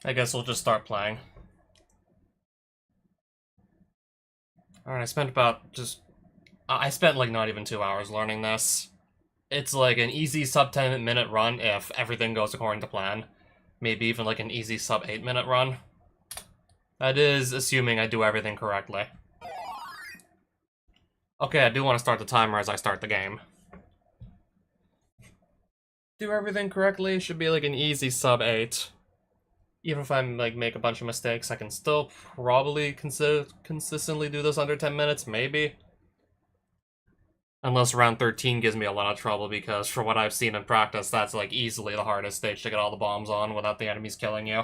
I guess we'll just start playing. Alright, I spent like not even 2 hours learning this. It's like an easy sub 10-minute run if everything goes according to plan. Maybe even like an easy sub 8-minute run. That is assuming I do everything correctly. Okay, I do want to start the timer as I start the game. Do everything correctly, should be like an easy sub 8. Even if I like make a bunch of mistakes, I can still probably consistently do this under 10 minutes, maybe. Unless round 13 gives me a lot of trouble, because for what I've seen in practice, that's like easily the hardest stage to get all the bombs on without the enemies killing you.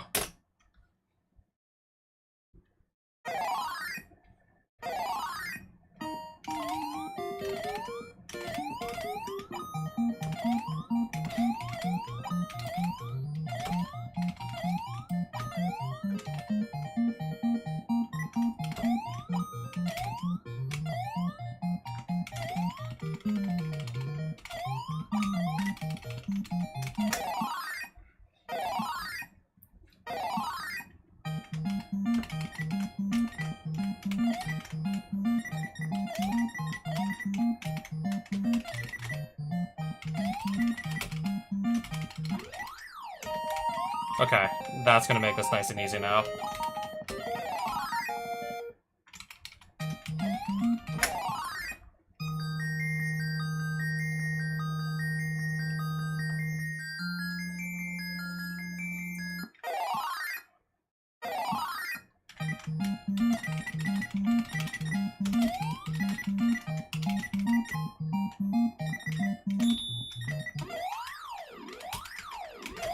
Okay, that's gonna make this nice and easy now.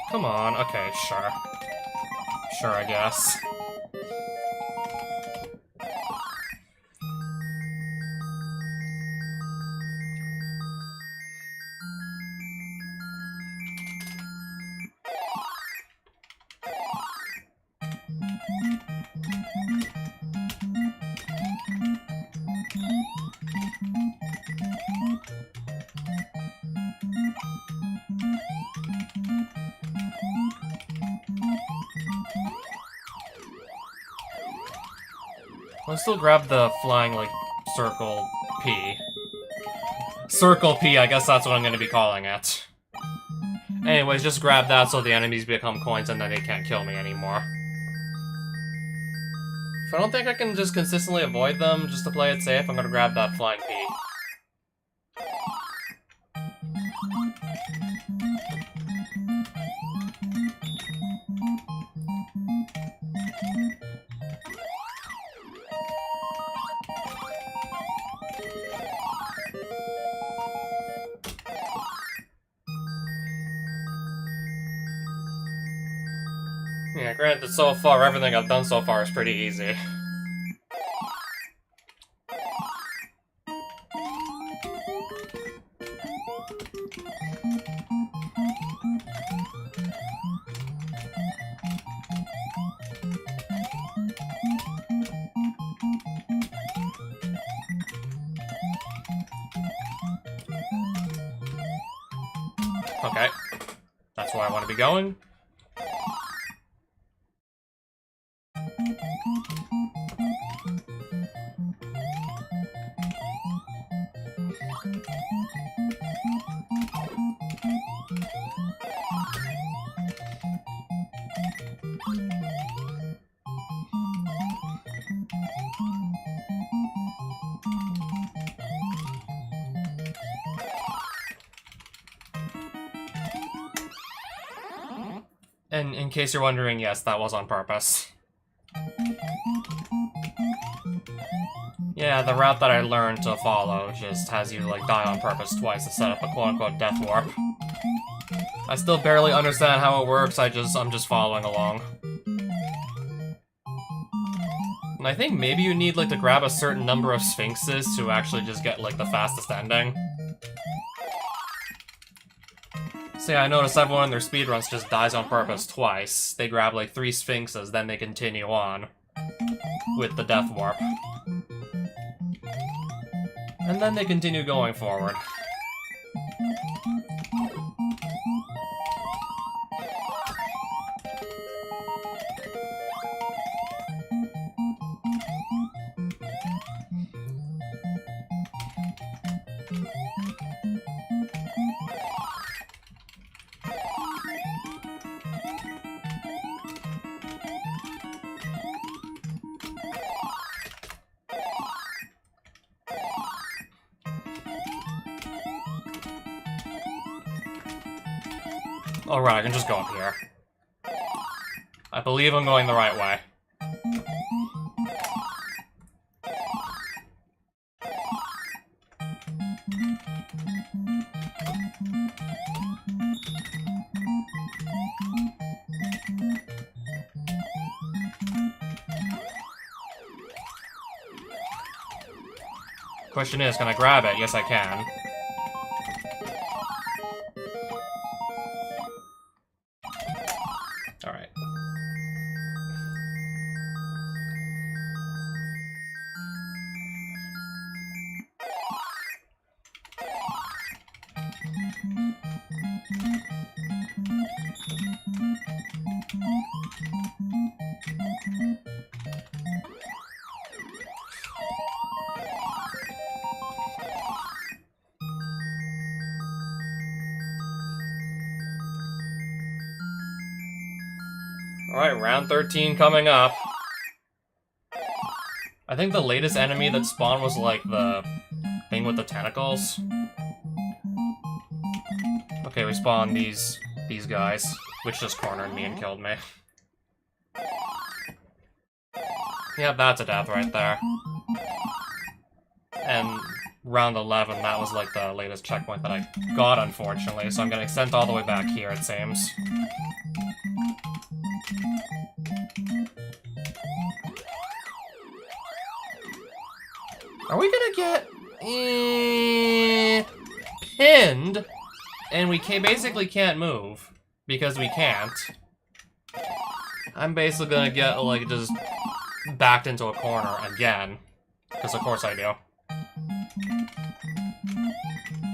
Come on, okay, sure. Sure, I guess. I'll still grab the flying, like, circle P. Circle P, I guess that's what I'm gonna be calling it. Anyways, just grab that so the enemies become coins and then they can't kill me anymore. If I don't think I can just consistently avoid them just to play it safe, I'm gonna grab that flying P. Yeah, granted, so far, everything I've done so far is pretty easy. Okay, that's where I want to be going. And in case you're wondering, yes, that was on purpose. Yeah, the route that I learned to follow just has you, like, die on purpose twice to set up a quote-unquote death warp. I still barely understand how it works, I'm just following along. And I think maybe you need, like, to grab a certain number of sphinxes to actually just get, like, the fastest ending. See, I notice everyone in their speedruns just dies on purpose twice. They grab, like, 3 sphinxes, then they continue on with the death warp. And then they continue going forward. Oh, right, I can just go up here. I believe I'm going the right way. Question is, can I grab it? Yes, I can. Alright. Alright, round 13 coming up. I think the latest enemy that spawned was like the thing with the tentacles. Okay, we spawned these guys, which just cornered me and killed me. Yeah, that's a death right there. And round 11, that was like the latest checkpoint that I got, unfortunately, so I'm getting sent all the way back here, it seems. Are we gonna get pinned? And we basically can't move because we can't. I'm basically gonna get like just backed into a corner again, because of course I do.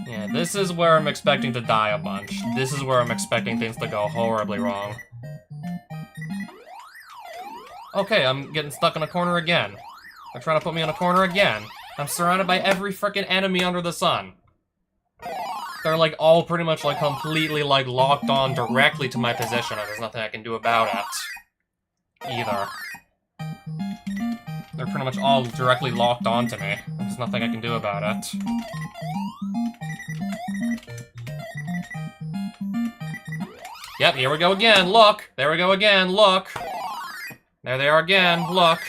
Yeah, this is where I'm expecting to die a bunch. This is where I'm expecting things to go horribly wrong. Okay, I'm getting stuck in a corner again. They're trying to put me in a corner again. I'm surrounded by every frickin' enemy under the sun. They're like all pretty much like completely like locked on directly to my position, and there's nothing I can do about it. Either. They're pretty much all directly locked onto me. There's nothing I can do about it. Yep, here we go again, look! There we go again, look! There they are again, look!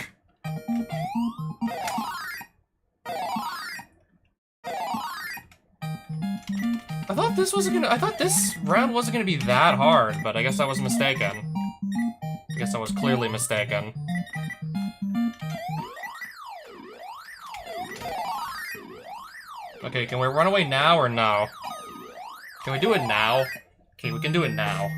I thought this round wasn't gonna be that hard, but I guess I was mistaken. I guess I was clearly mistaken. Okay, can we run away now or no? Can we do it now? Okay, we can do it now.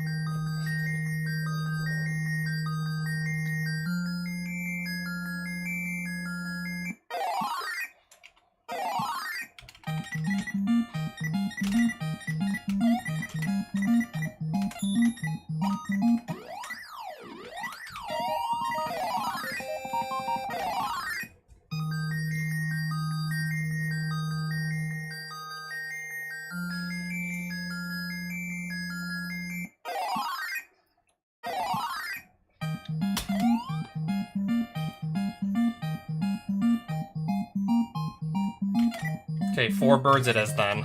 Okay, 4 birds it is then.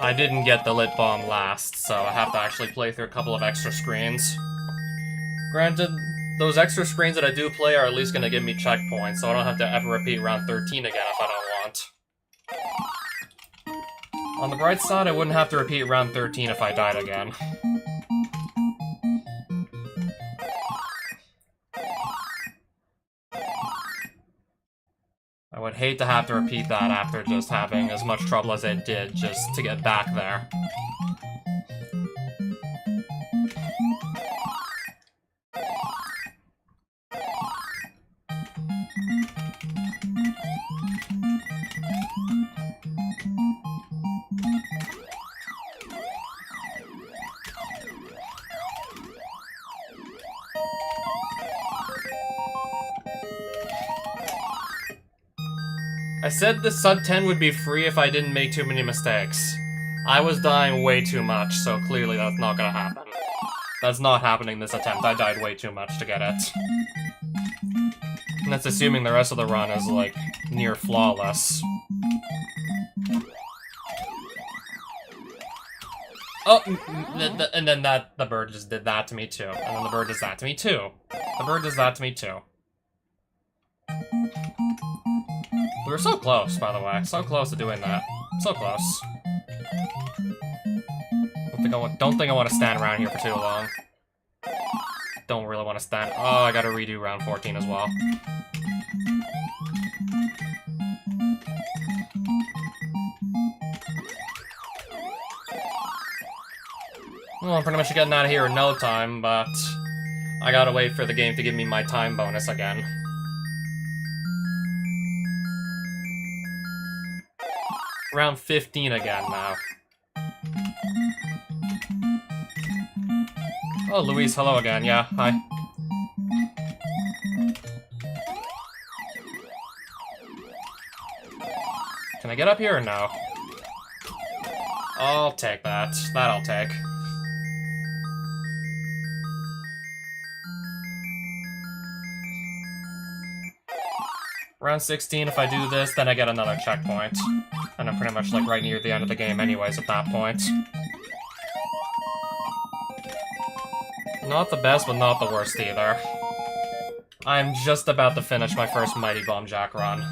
I didn't get the lit bomb last, so I have to actually play through a couple of extra screens. Granted, those extra screens that I do play are at least going to give me checkpoints, so I don't have to ever repeat round 13 again if I don't want. On the bright side, I wouldn't have to repeat round 13 if I died again. I would hate to have to repeat that after just having as much trouble as it did just to get back there. I said the sub 10 would be free if I didn't make too many mistakes. I was dying way too much, so clearly that's not gonna happen. That's not happening this attempt. I died way too much to get it. And that's assuming the rest of the run is, like, near flawless. Oh, and then the bird just did that to me too. And then the bird does that to me too. The bird does that to me too. We were so close, by the way. So close to doing that. So close. Don't think I want to stand around here for too long. Don't really want to stand. Oh, I gotta redo round 14 as well. Well, I'm pretty much getting out of here in no time, but I gotta wait for the game to give me my time bonus again. Round 15 again now. Oh, Louise, hello again. Yeah, hi. Can I get up here or no? I'll take that. That I'll take. Round 16, if I do this, then I get another checkpoint. And I'm pretty much, like, right near the end of the game anyways at that point. Not the best, but not the worst either. I'm just about to finish my first Mighty Bomb Jack run.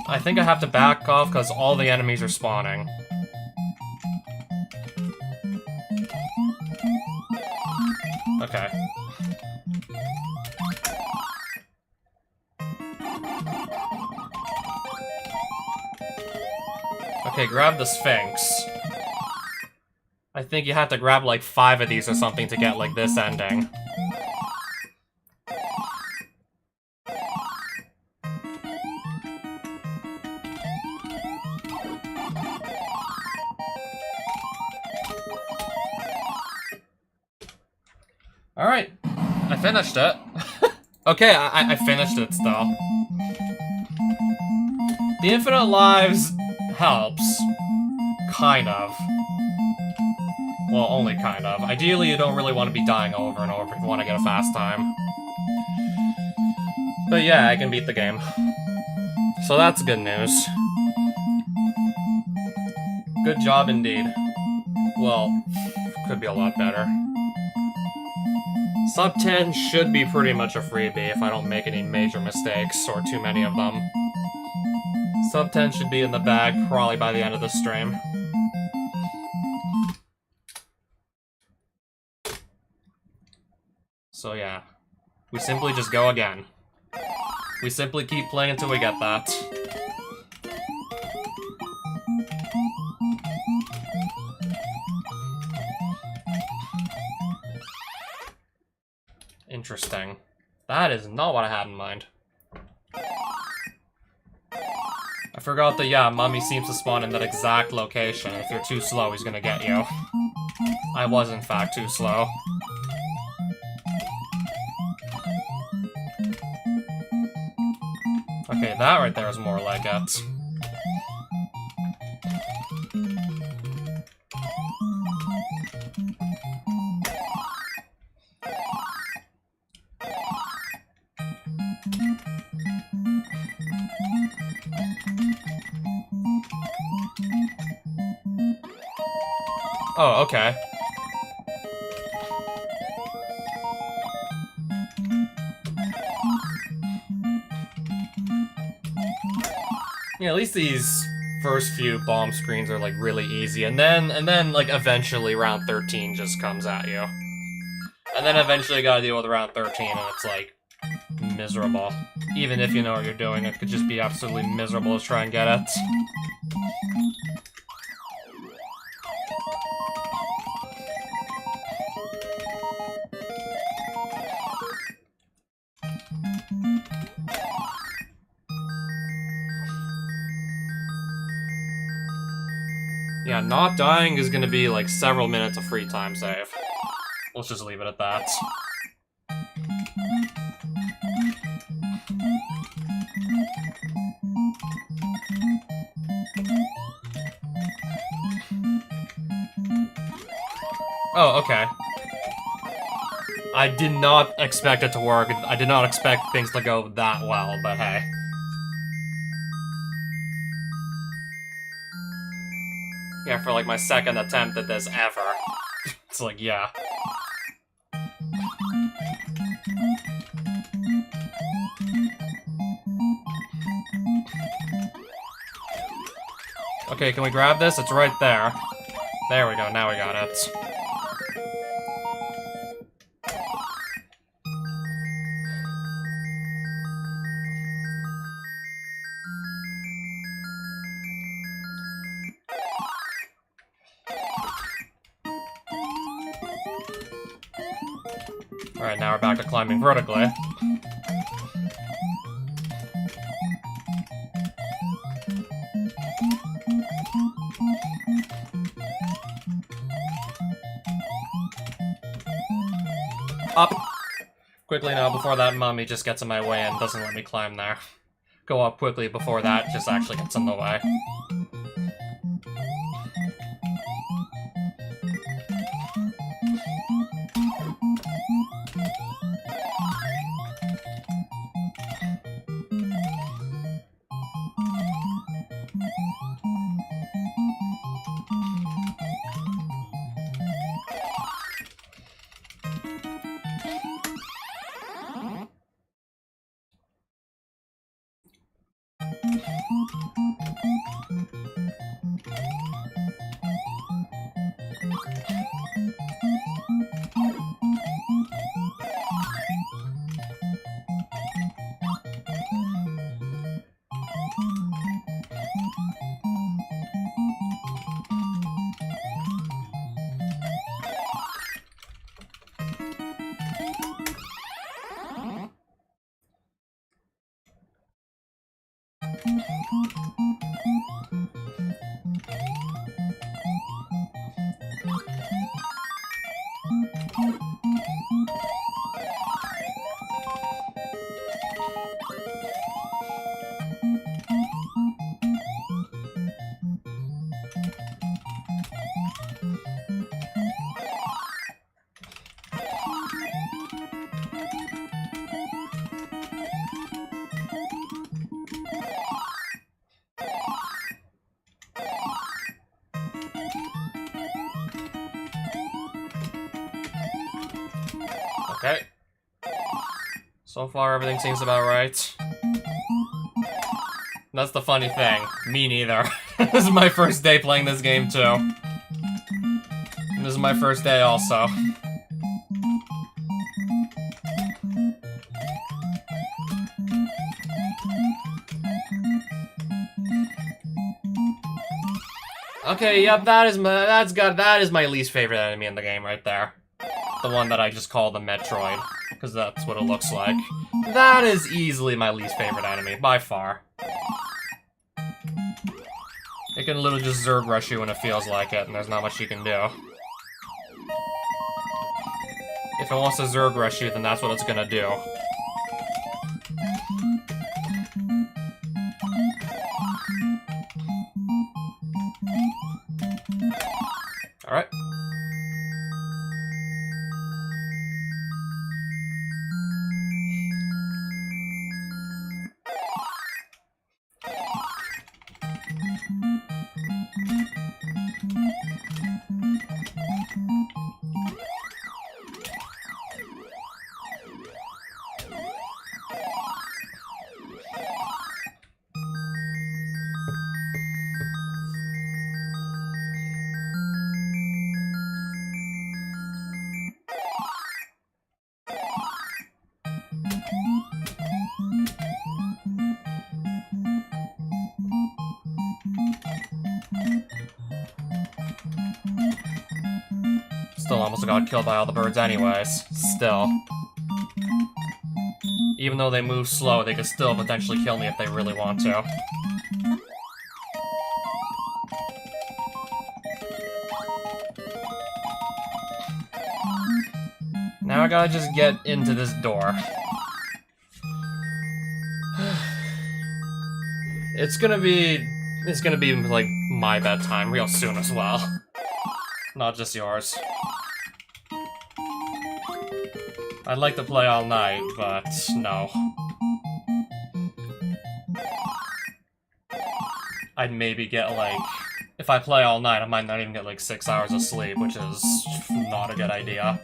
I think I have to back off because all the enemies are spawning. Okay. Okay, grab the Sphinx. I think you have to grab like 5 of these or something to get like this ending. Alright, I finished it. Okay, I finished it still. The infinite lives helps. Kind of. Well, only kind of. Ideally, you don't really want to be dying over and over if you want to get a fast time. But yeah, I can beat the game. So that's good news. Good job indeed. Well, could be a lot better. Sub 10 should be pretty much a freebie if I don't make any major mistakes, or too many of them. Sub 10 should be in the bag probably by the end of the stream. So yeah, we simply just go again. We simply keep playing until we get that. Interesting. That is not what I had in mind. I forgot that, yeah, Mummy seems to spawn in that exact location. If you're too slow, he's gonna get you. I was, in fact, too slow. Okay, that right there is more like it. Oh, okay. Yeah, at least these first few bomb screens are, like, really easy, and then, like, eventually round 13 just comes at you. And then eventually you gotta deal with round 13, and it's, like, miserable. Even if you know what you're doing, it could just be absolutely miserable to try and get it. Yeah, not dying is gonna be like several minutes of free time save. Let's just leave it at that. Oh, okay. I did not expect it to work. I did not expect things to go that well, but hey. Yeah, for like my second attempt at this ever. It's like, yeah. Okay, can we grab this? It's right there. There we go, now we got it. Alright, now we're back to climbing vertically. Up! Quickly now, before that mummy just gets in my way and doesn't let me climb there. Go up quickly before that just actually gets in the way. Okay. So far, everything seems about right. That's the funny thing. Me neither. This is my first day playing this game, too. And this is my first day, also. Okay, yep, that is my least favorite enemy in the game right there. The one that I just call the Metroid, because that's what it looks like. That is easily my least favorite enemy, by far. It can literally just Zerg rush you when it feels like it, and there's not much you can do. If it wants to Zerg rush you, then that's what it's gonna do. Alright. Still almost got killed by all the birds anyways. Still. Even though they move slow, they could still potentially kill me if they really want to. Now I gotta just get into this door. It's gonna be like my bedtime real soon as well. Not just yours. I'd like to play all night, but no. I'd maybe get like, if I play all night, I might not even get like 6 hours of sleep, which is not a good idea.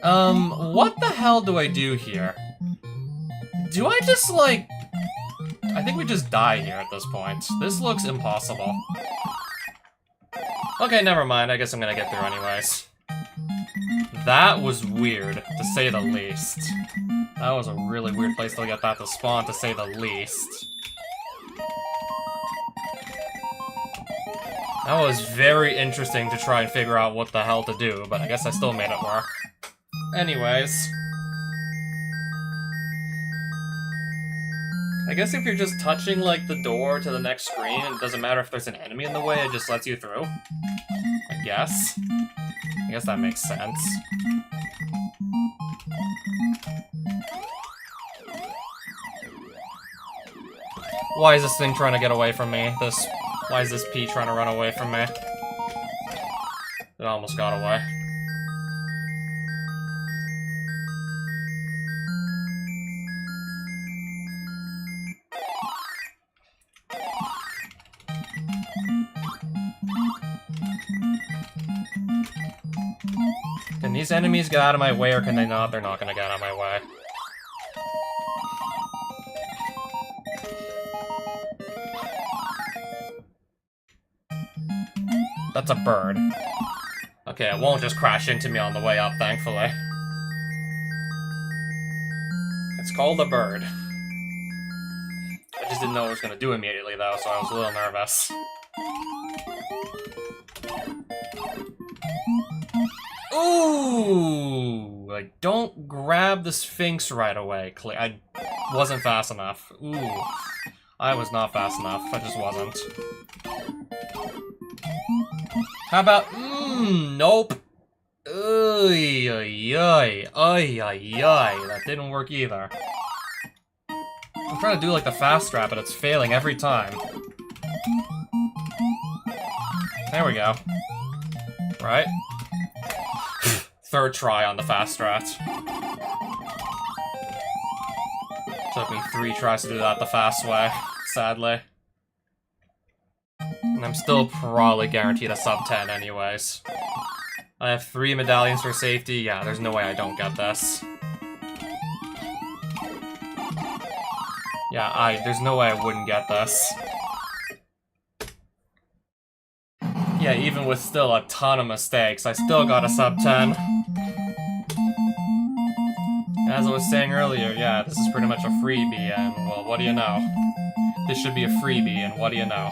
What the hell do I do here? Do I just, like... I think we just die here at this point. This looks impossible. Okay, never mind. I guess I'm gonna get through anyways. That was weird, to say the least. That was a really weird place to get that to spawn, to say the least. That was very interesting to try and figure out what the hell to do, but I guess I still made it work. Anyways. I guess if you're just touching, like, the door to the next screen, it doesn't matter if there's an enemy in the way, it just lets you through. I guess. I guess that makes sense. Why is this thing trying to get away from me? Why is this P trying to run away from me? It almost got away. Can these enemies get out of my way, or can they not? They're not gonna get out of my way. That's a bird. Okay, it won't just crash into me on the way up, thankfully. It's called a bird. I just didn't know what it was gonna do immediately, though, so I was a little nervous. Ooh! Like, don't grab the Sphinx right away. I wasn't fast enough. Ooh. I was not fast enough. I just wasn't. How about... nope. Oy, oy, oy. Oy, oy, oy. That didn't work either. I'm trying to do, like, the fast strat, but it's failing every time. There we go. Right? Third try on the fast strat. Took me 3 tries to do that the fast way, sadly. And I'm still probably guaranteed a sub 10 anyways. I have 3 medallions for safety. Yeah, there's no way I don't get this. Yeah, there's no way I wouldn't get this. Yeah, even with still a ton of mistakes, I still got a sub 10. As I was saying earlier, yeah, this is pretty much a freebie, and, well, what do you know? This should be a freebie, and what do you know?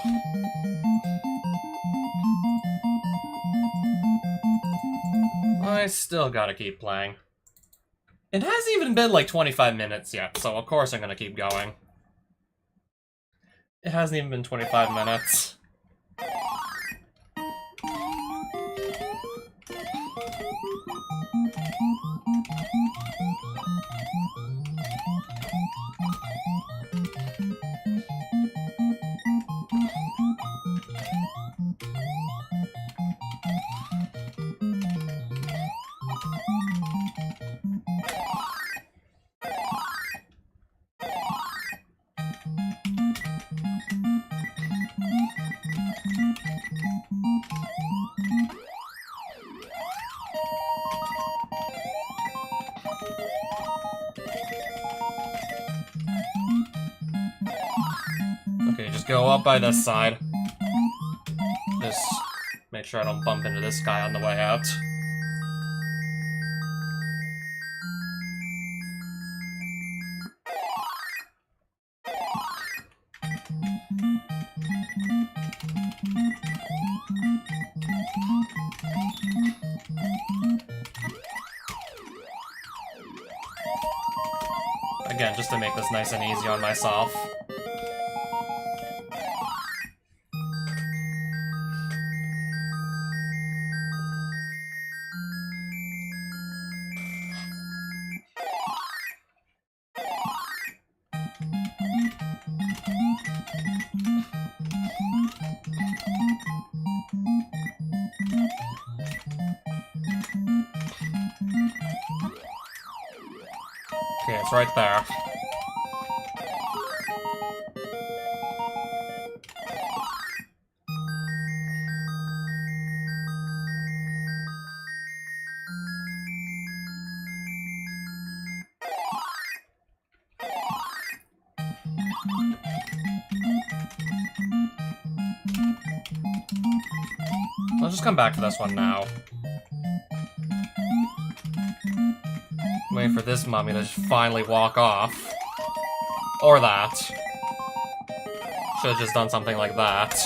I still gotta keep playing. It hasn't even been like 25 minutes yet, so of course I'm gonna keep going. It hasn't even been 25 minutes. Okay, just go up by this side. Just make sure I don't bump into this guy on the way out. Again, just to make this nice and easy on myself. Okay, it's right there. I'll just come back to this one now. Waiting for this mummy to just finally walk off. Or that. Should've just done something like that.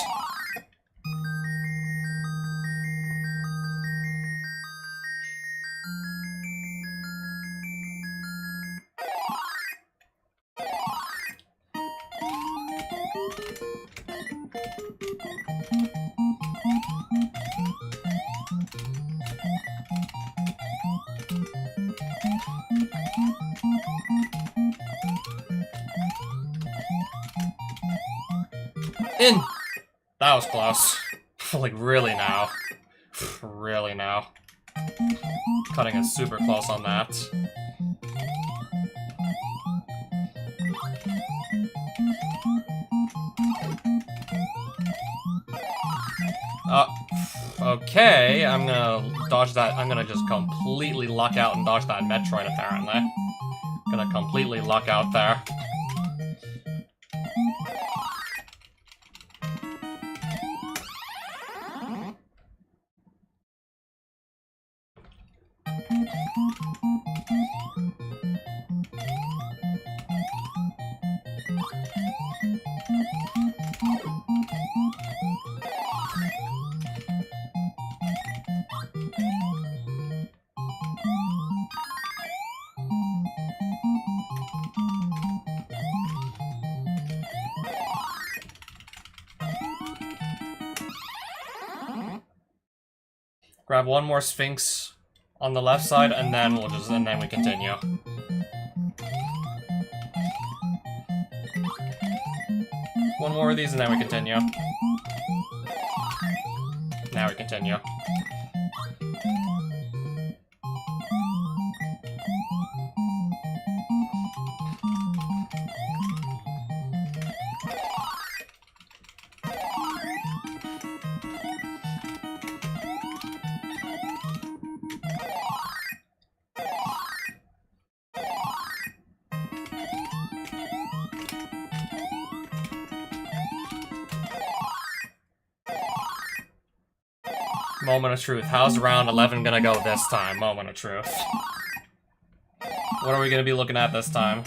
In! That was close. Like, really now. Really now. Cutting it super close on that. Okay, I'm gonna dodge that. I'm gonna just completely luck out and dodge that Metroid, apparently. Gonna completely luck out there. Grab one more Sphinx on the left side, and then we continue. One more of these, and then we continue. Now we continue. Moment of truth. How's round 11 gonna go this time? Moment of truth. What are we gonna be looking at this time?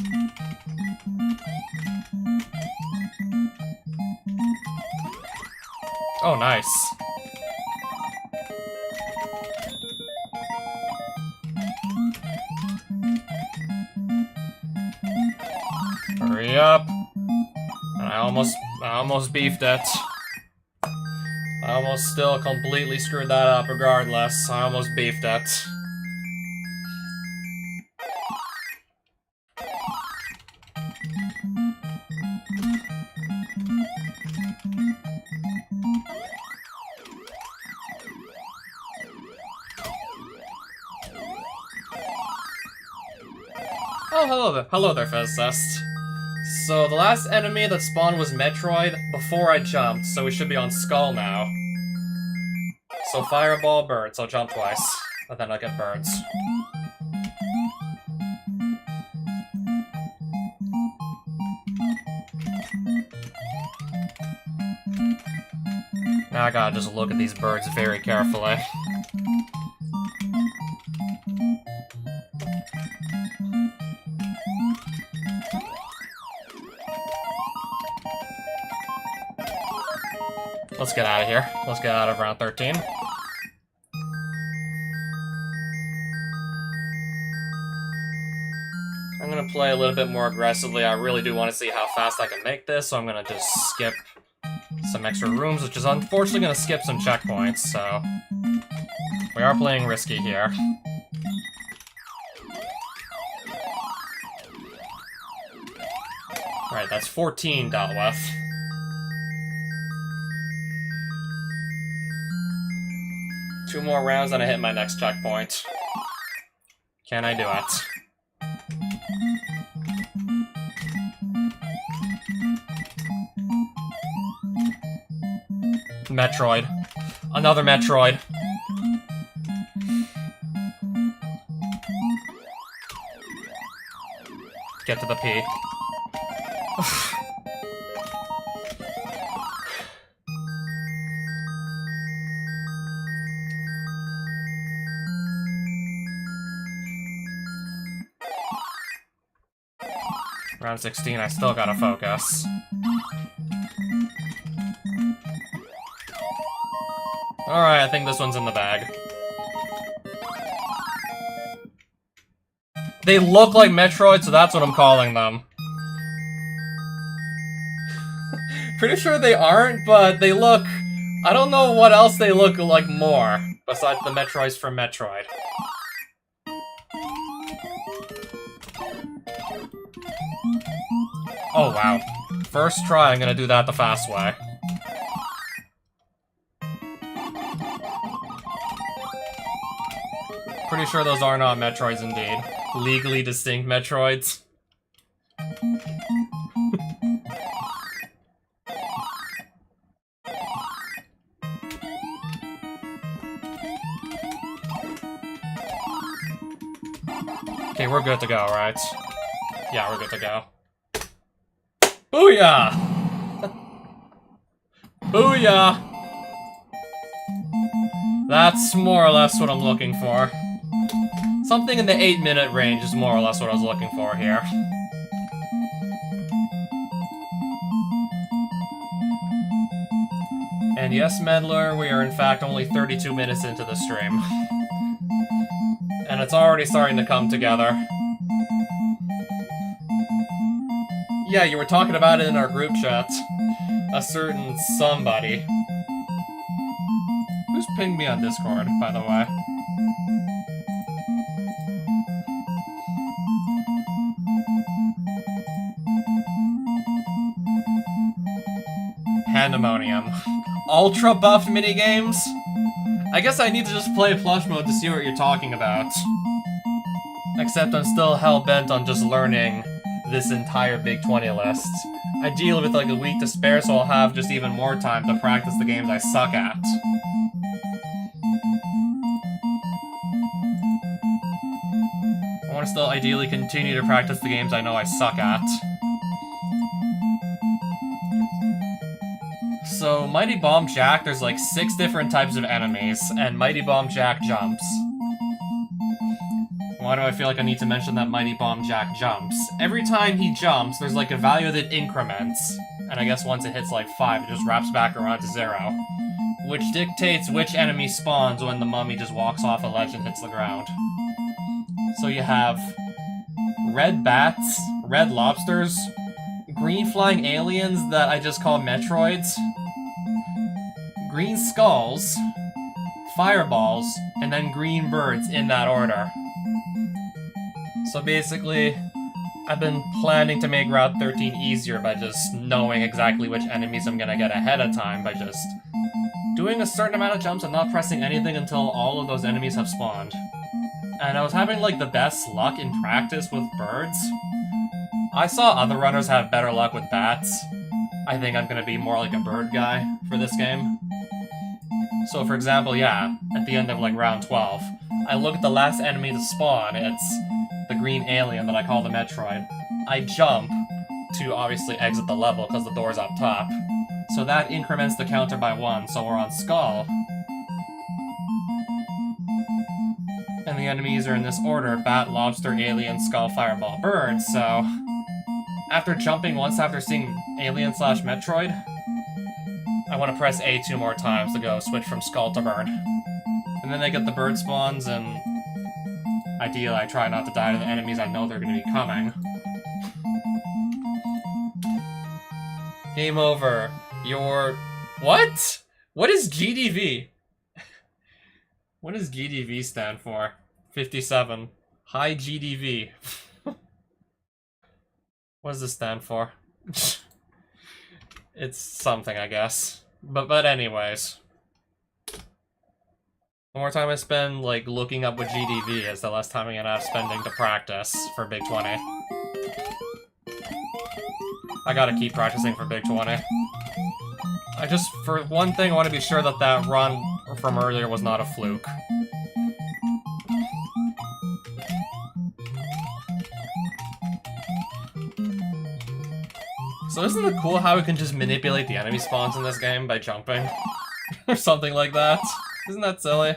Oh, nice. Hurry up. And I almost beefed it. I almost still completely screwed that up regardless. I almost beefed it. Oh, hello there, physicist. So, the last enemy that spawned was Metroid before I jumped, so we should be on Skull now. So, Fireball, Birds. I'll jump twice, but then I'll get Birds. Now I gotta just look at these birds very carefully. Let's get out of here. Let's get out of round 13. I'm gonna play a little bit more aggressively. I really do want to see how fast I can make this, so I'm gonna just skip some extra rooms, which is unfortunately gonna skip some checkpoints, so... We are playing risky here. Alright, that's 14 dealt with. Two more rounds and I hit my next checkpoint. Can I do it? Metroid. Another Metroid. Get to the P. Round 16, I still gotta focus. Alright, I think this one's in the bag. They look like Metroid, so that's what I'm calling them. Pretty sure they aren't, but they look... I don't know what else they look like more, besides the Metroids from Metroid. Oh, wow. First try, I'm gonna do that the fast way. Pretty sure those are not Metroids indeed. Legally distinct Metroids. Okay, we're good to go, right? Yeah, we're good to go. Booyah! Booyah! That's more or less what I'm looking for. Something in the 8-minute range is more or less what I was looking for here. And yes, Medler, we are in fact only 32 minutes into the stream. And it's already starting to come together. Yeah, you were talking about it in our group chat. A certain somebody. Who's pinged me on Discord, by the way? Pandemonium. Ultra buffed minigames? I guess I need to just play plush mode to see what you're talking about. Except I'm still hell-bent on just learning this entire Big 20 list. Ideally with like a week to spare, so I'll have just even more time to practice the games I suck at. I want to still ideally continue to practice the games I know I suck at. So, Mighty Bomb Jack, there's like 6 different types of enemies, and Mighty Bomb Jack jumps. Why do I feel like I need to mention that Mighty Bomb Jack jumps? Every time he jumps, there's like a value that increments. And I guess once it hits like 5, it just wraps back around to 0. Which dictates which enemy spawns when the mummy just walks off a ledge and hits the ground. So you have red bats, red lobsters, green flying aliens that I just call Metroids, green skulls, fireballs, and then green birds in that order. So basically, I've been planning to make Route 13 easier by just knowing exactly which enemies I'm gonna get ahead of time by just doing a certain amount of jumps and not pressing anything until all of those enemies have spawned. And I was having like the best luck in practice with birds. I saw other runners have better luck with bats. I think I'm gonna be more like a bird guy for this game. So for example, yeah, at the end of like round 12, I look at the last enemy to spawn, it's the green alien that I call the Metroid. I jump to obviously exit the level because the door's up top. So that increments the counter by 1, so we're on Skull. And the enemies are in this order: Bat, Lobster, Alien, Skull, Fireball, Bird, so... After jumping once after seeing Alien / Metroid, I want to press A 2 more times to go switch from Skull to Bird. And then I get the bird spawns, and ideally I try not to die to the enemies I know they're going to be coming. Game over. Your... What? What is GDV? What does GDV stand for? 57. High GDV. What does this stand for? It's something, I guess. But anyways. The more time I spend, like, looking up what GDV is, the less time I'm gonna have spending to practice for Big 20. I gotta keep practicing for Big 20. I just, for one thing, I want to be sure that that run from earlier was not a fluke. So isn't it cool how we can just manipulate the enemy spawns in this game by jumping? Or something like that? Isn't that silly?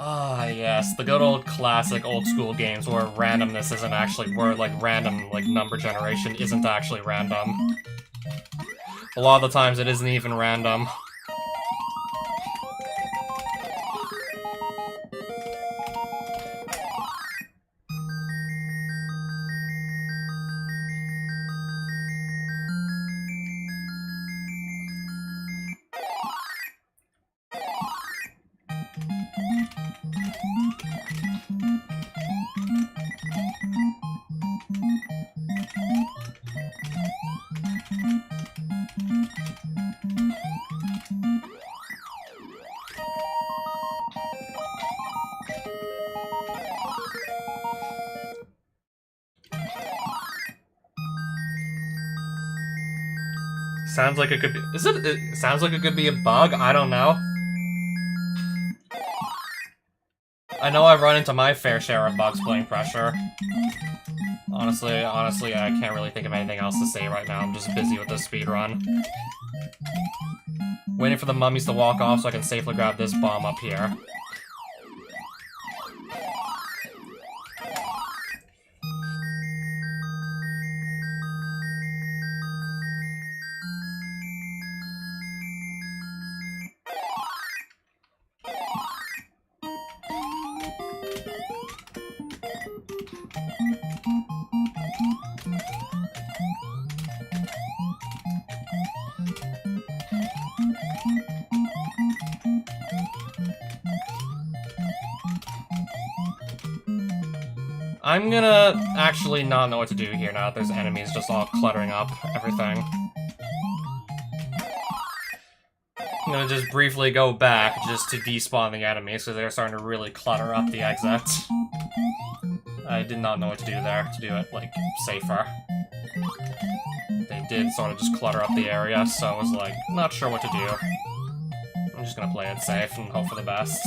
Ah, yes, the good old classic old school games where randomness isn't actually, where like random, like number generation isn't actually random. A lot of the times it isn't even random. Sounds like it could be. It sounds like it could be a bug. I don't know. I know I've run into my fair share of bugs playing Pressure. Honestly, I can't really think of anything else to say right now. I'm just busy with this speedrun. Waiting for the mummies to walk off so I can safely grab this bomb up here. I'm gonna actually not know what to do here now that there's enemies just all cluttering up everything. I'm gonna just briefly go back just to despawn the enemies because they're starting to really clutter up the exit. I did not know what to do there to do it, like, safer. They did sort of just clutter up the area, so I was like, not sure what to do. I'm just gonna play it safe and hope for the best.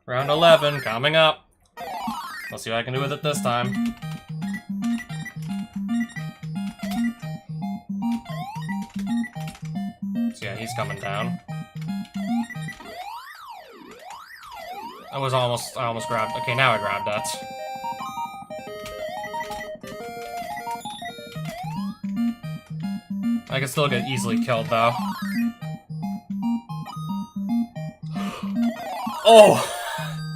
Round 11, coming up. Let's see what I can do with it this time. So yeah, he's coming down. I almost grabbed, okay, now I grabbed that. I can still get easily killed, though. Oh!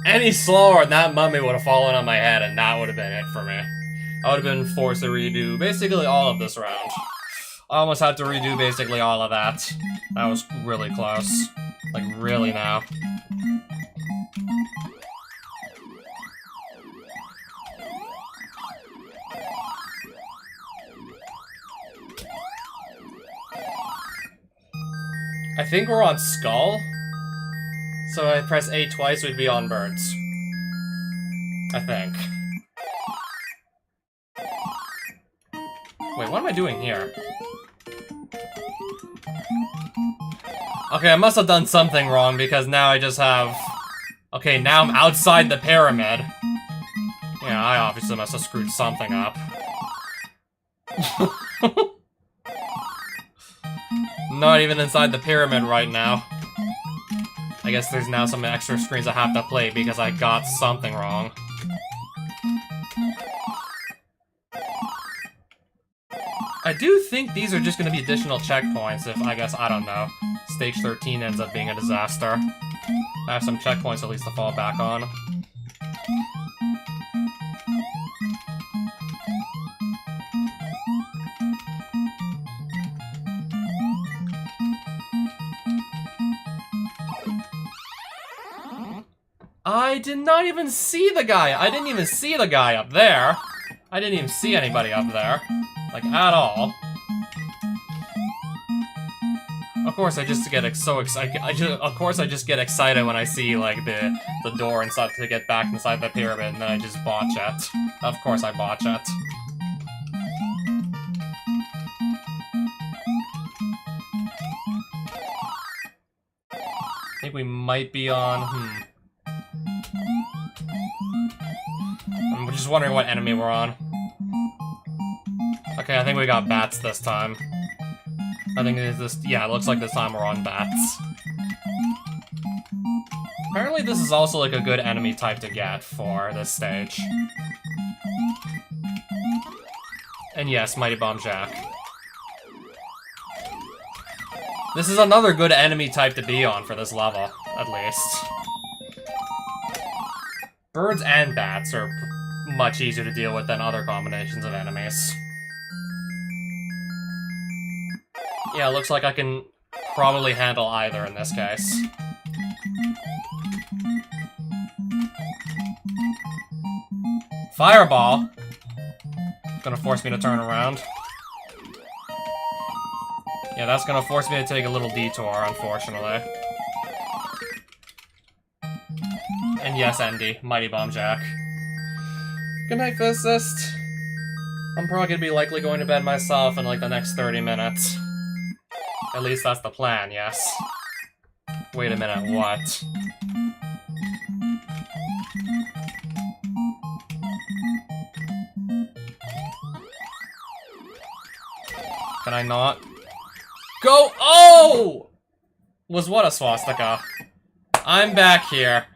Any slower and that mummy would have fallen on my head, and that would have been it for me. I would have been forced to redo basically all of this round. I almost had to redo basically all of that. That was really close. Like, really now. I think we're on Skull. So if I press A twice, we'd be on Birds. I think. Wait, what am I doing here? Okay, I must have done something wrong because now I just have... Okay, now I'm outside the pyramid. Yeah, I obviously must have screwed something up. Not even inside the pyramid right now. I guess there's now some extra screens I have to play because I got something wrong. I do think these are just going to be additional checkpoints if, I guess, I don't know, Stage 13 ends up being a disaster. I have some checkpoints at least to fall back on. I did not even see the guy! I didn't even see the guy up there! I didn't even see anybody up there. Like, at all. Of course, I just get so excited. Of course, I just get excited when I see, like, the door inside to get back inside the pyramid, and then I just botch it. Of course I botch it. I think we might be on, I'm just wondering what enemy we're on. Okay, I think we got bats this time. I think it's this, yeah, it looks like this time we're on bats. Apparently this is also like a good enemy type to get for this stage. And yes, Mighty Bomb Jack. This is another good enemy type to be on for this level, at least. Birds and bats are much easier to deal with than other combinations of enemies. Yeah, it looks like I can probably handle either in this case. Fireball! Gonna force me to turn around. Yeah, that's gonna force me to take a little detour, unfortunately. And yes, Andy, Mighty Bomb Jack. Good night, physicist. I'm probably gonna be likely going to bed myself in like the next 30 minutes. At least that's the plan, yes. Wait a minute, what? Can I not? Go! Oh! Was what a swastika. I'm back here.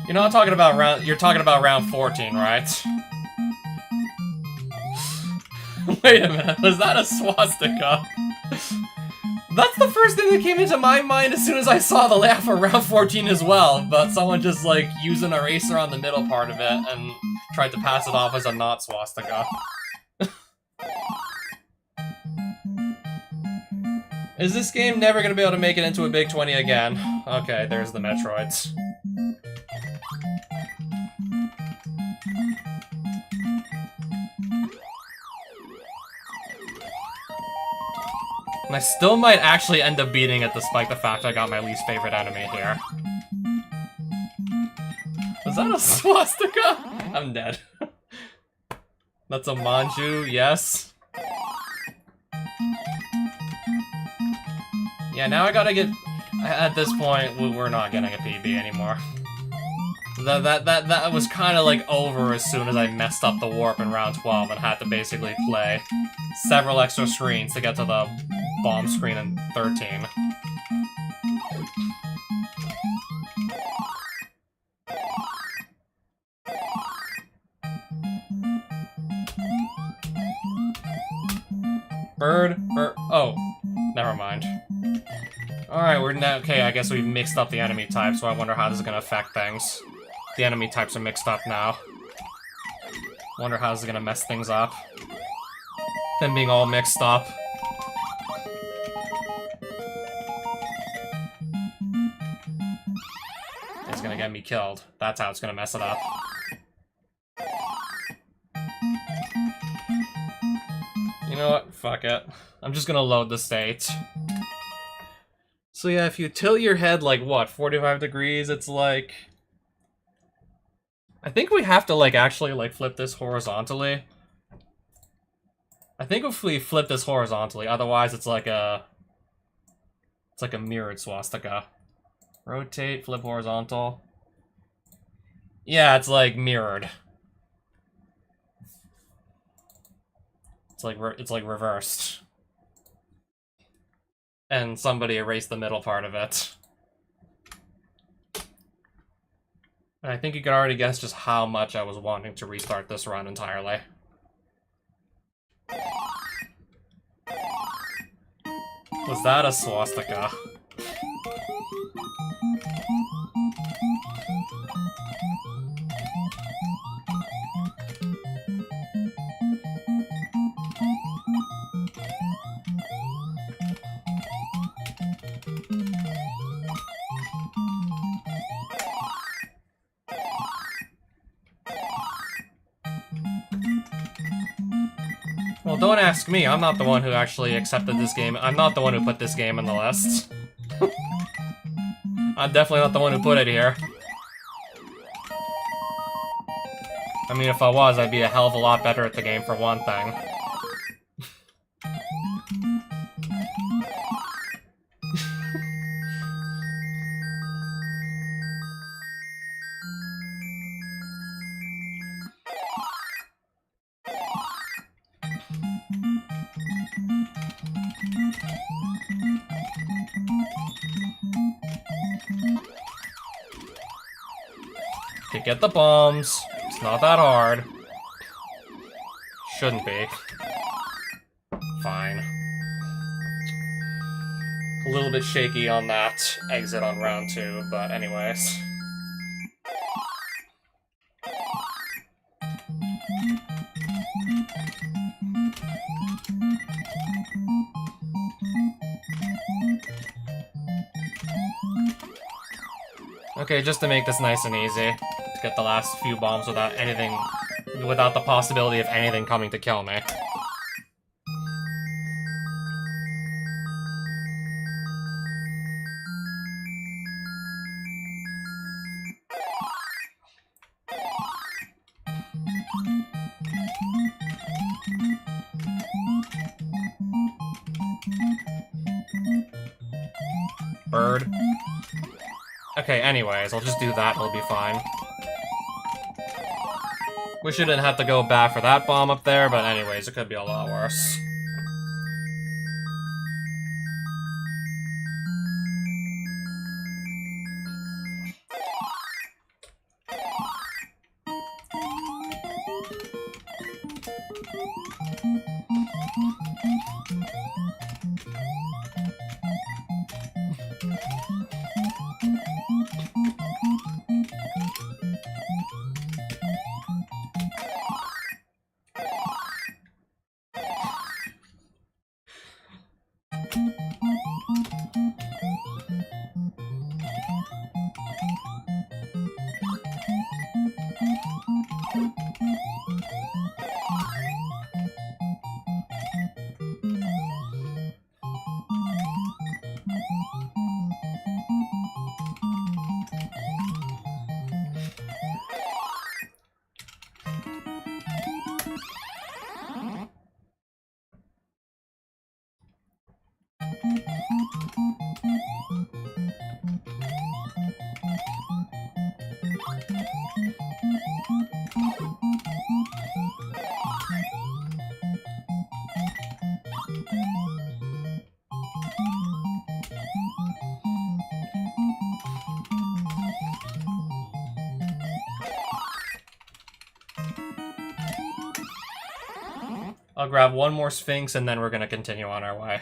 You know, I'm talking about round. You're talking about round 14, right? Wait a minute, was that a swastika? That's the first thing that came into my mind as soon as I saw the layout for round 14 as well, but someone just, like, used an eraser on the middle part of it and tried to pass it off as a not swastika. Is this game never gonna be able to make it into a big 20 again? Okay, there's the Metroids. And I still might actually end up beating it despite the fact I got my least favorite enemy here. Was that a swastika? I'm dead. That's a Manju, yes. Yeah, now I gotta get... At this point, we're not getting a PB anymore. That was kind of like over as soon as I messed up the warp in round 12 and had to basically play several extra screens to get to the bomb screen in 13. Alright, we're now. Okay, I guess we've mixed up the enemy types, so I wonder how this is gonna affect things. The enemy types are mixed up now. Wonder how this is gonna mess things up. Them being all mixed up. It's gonna get me killed. That's how it's gonna mess it up. You know what? Fuck it. I'm just gonna load the state. So yeah, if you tilt your head like, what, 45 degrees, it's like... I think we have to, like, actually, like, flip this horizontally. I think if we flip this horizontally, otherwise it's like a... It's like a mirrored swastika. Rotate, flip horizontal. Yeah, it's like mirrored. It's like reversed. And somebody erased the middle part of it. And I think you can already guess just how much I was wanting to restart this run entirely. Was that a swastika? Well, don't ask me. I'm not the one who actually accepted this game. I'm not the one who put this game on the list. I'm definitely not the one who put it here. I mean, if I was, I'd be a hell of a lot better at the game for one thing. Okay, get the bombs. It's not that hard. Shouldn't be. Fine. A little bit shaky on that exit on round 2, but anyways. Okay, just to make this nice and easy, to get the last few bombs without anything, without the possibility of anything coming to kill me. Bird. Okay, anyways, I'll just do that, it'll be fine. We shouldn't have to go back for that bomb up there, but anyways, it could be a lot worse. I'll grab one more Sphinx and then we're gonna continue on our way.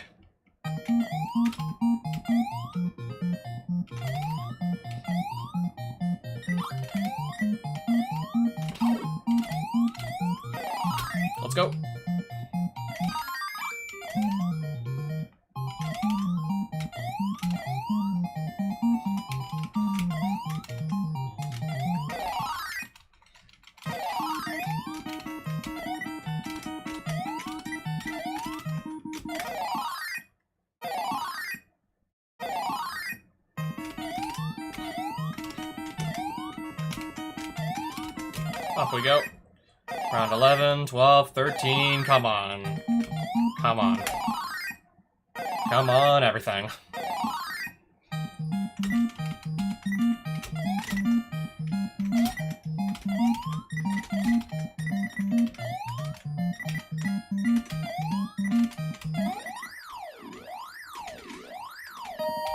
Up we go. Round 11, 12, 13, come on. Come on. Come on, everything.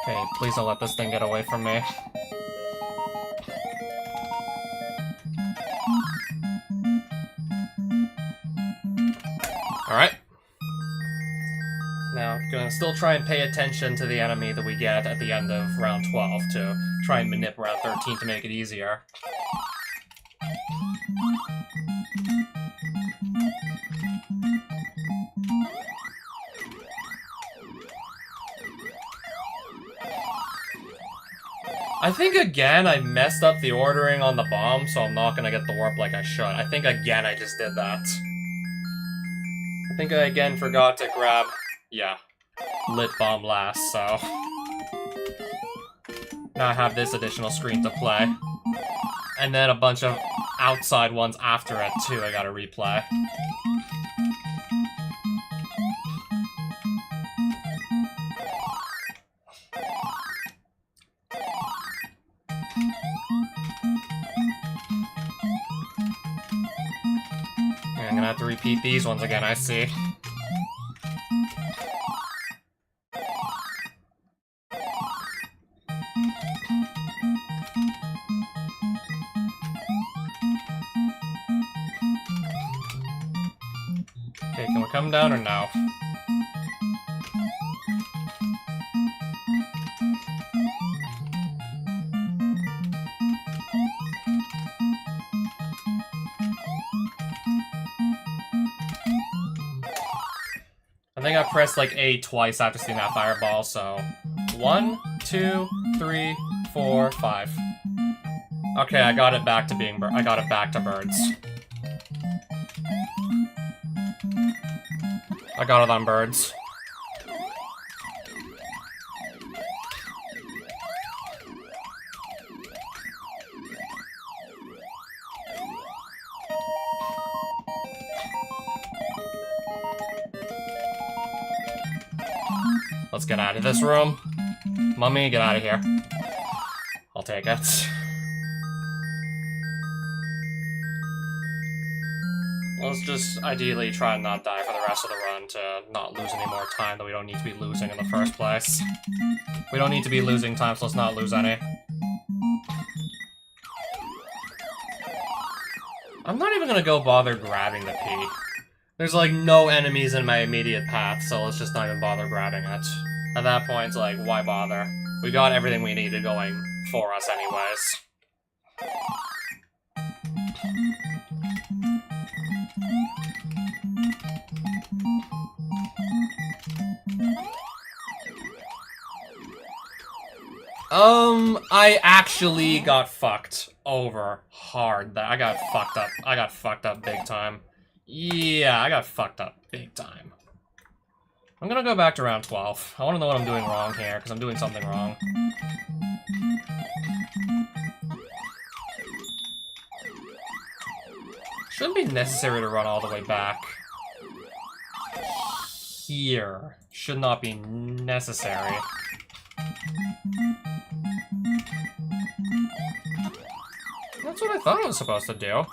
Okay, please don't let this thing get away from me. Alright. Now, gonna still try and pay attention to the enemy that we get at the end of round 12 to try and manip round 13 to make it easier. I think again I messed up the ordering on the bomb, so I'm not gonna get the warp like I should. I think again I just did that. I think I again forgot to grab, yeah, lit bomb last, so now I have this additional screen to play. And then a bunch of outside ones after it too I gotta replay. I'm gonna have to repeat these ones again, I see. Okay, can we come down or no? I think I pressed like A twice after seeing that fireball, so 1, 2, 3, 4, 5. Okay, I got it back to being I got it back to birds. I got it on birds. Let's get out of this room. Mummy, get out of here. I'll take it. Let's just ideally try and not die for the rest of the run to not lose any more time that we don't need to be losing in the first place. We don't need to be losing time, so let's not lose any. I'm not even gonna go bother grabbing the P. There's like no enemies in my immediate path, so let's just not even bother grabbing it. At that point, it's like, why bother? We got everything we needed going for us anyways. I actually got fucked over hard. I got fucked up. I got fucked up big time. Yeah, I got fucked up big time. I'm gonna go back to round 12. I wanna know what I'm doing wrong here, because I'm doing something wrong. Shouldn't be necessary to run all the way back. Here. Should not be necessary. That's what I thought I was supposed to do.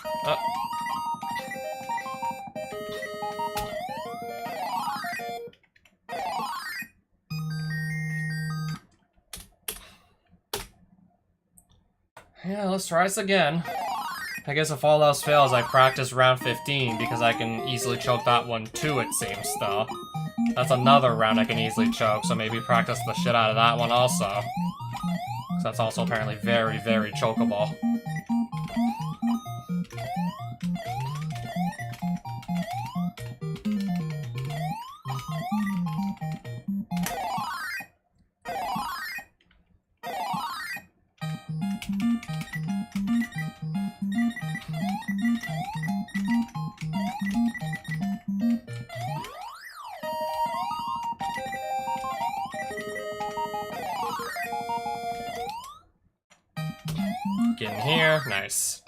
Yeah, let's try this again. I guess if all else fails, I practice round 15 because I can easily choke that one too, it seems, though. That's another round I can easily choke, so maybe practice the shit out of that one also. Because that's also apparently very, very chokeable. Get in here. Nice.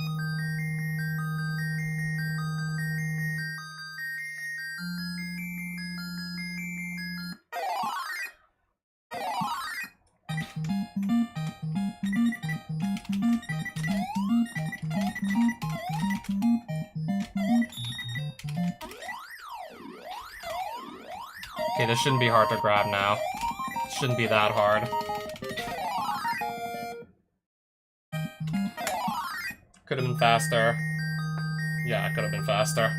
Okay, this shouldn't be hard to grab now. It shouldn't be that hard. Could have been faster. Yeah, it could have been faster.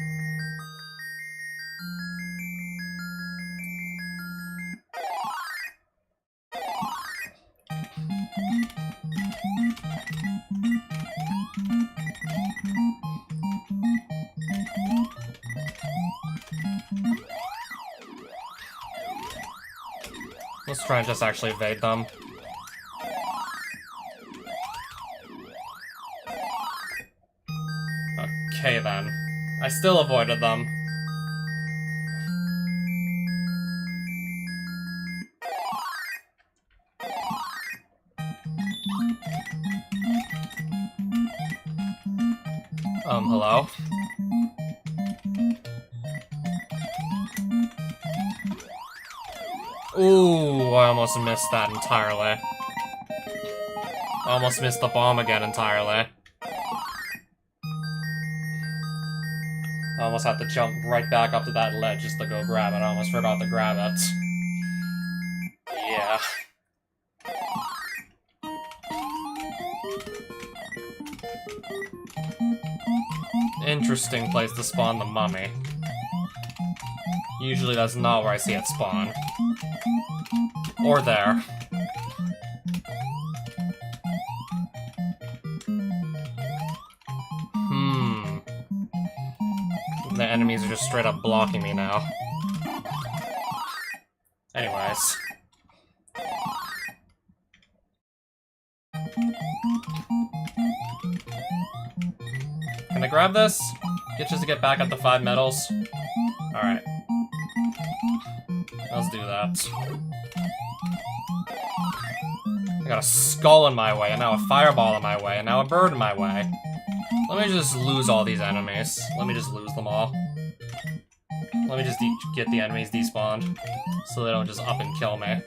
Let's try and just actually evade them. Okay then. I still avoided them. Hello? Ooh, I almost missed that entirely. I almost missed the bomb again entirely. I almost had to jump right back up to that ledge just to go grab it. I almost forgot to grab it. Yeah. Interesting place to spawn the mummy. Usually that's not where I see it spawn. Or there. The enemies are just straight up blocking me now. Anyways. Can I grab this? Just to get back at the 5 medals? Alright. Let's do that. I got a skull in my way, and now a fireball in my way, and now a bird in my way. Let me just lose all these enemies. Let me just lose them all. Let me just get the enemies despawned, so they don't just up and kill me.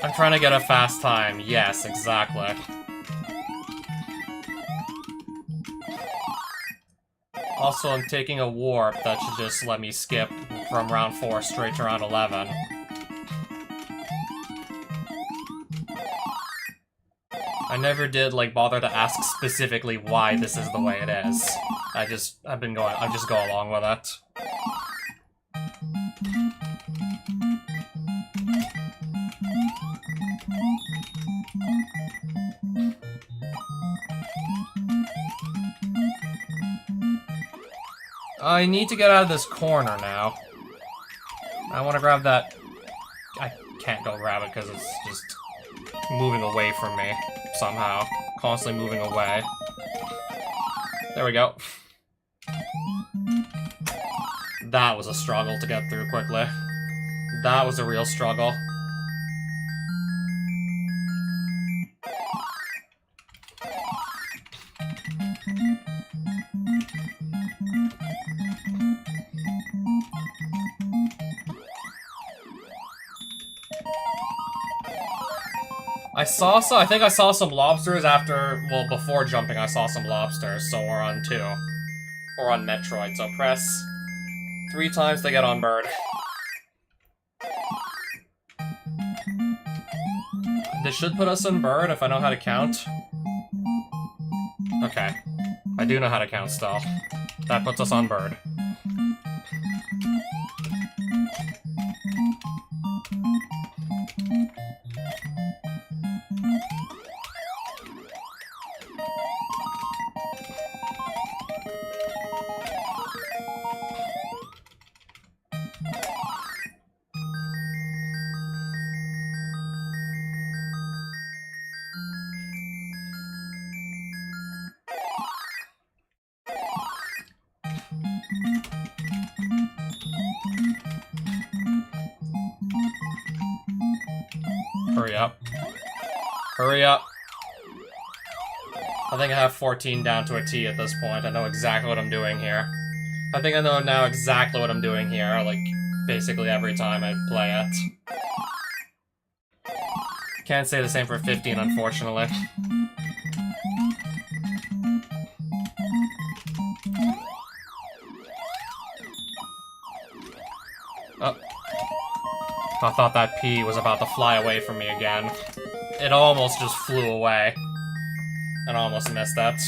I'm trying to get a fast time. Yes, exactly. Also, I'm taking a warp that should just let me skip from round 4 straight to round 11. I never did, like, bother to ask specifically why this is the way it is. I just go along with it. I need to get out of this corner now. I want to grab that. I can't go grab it because it's just moving away from me somehow. Constantly moving away. There we go. That was a struggle to get through quickly. That was a real struggle. I think I saw some lobsters after, well, before jumping I saw some lobsters, so we're on 2. Or on Metroid, so press 3 times to get on bird. This should put us on bird if I know how to count. Okay. I do know how to count still. That puts us on bird. Hurry up. Hurry up. I think I have 14 down to a T at this point. I know exactly what I'm doing here. I think I know now exactly what I'm doing here, like, basically every time I play it. Can't say the same for 15, unfortunately. Oh. I thought that P was about to fly away from me again. It almost just flew away. And I almost missed that.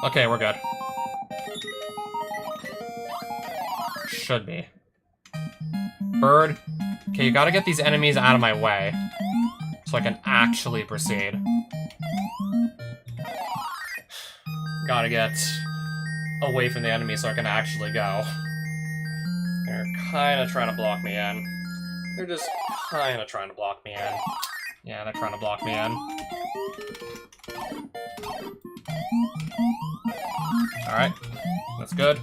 Okay, we're good. Should be. Bird. Okay, you gotta get these enemies out of my way. So I can actually proceed. Gotta get away from the enemy so I can actually go. They're kinda trying to block me in. They're just kinda trying to block me in. Yeah, they're trying to block me in. Alright, that's good.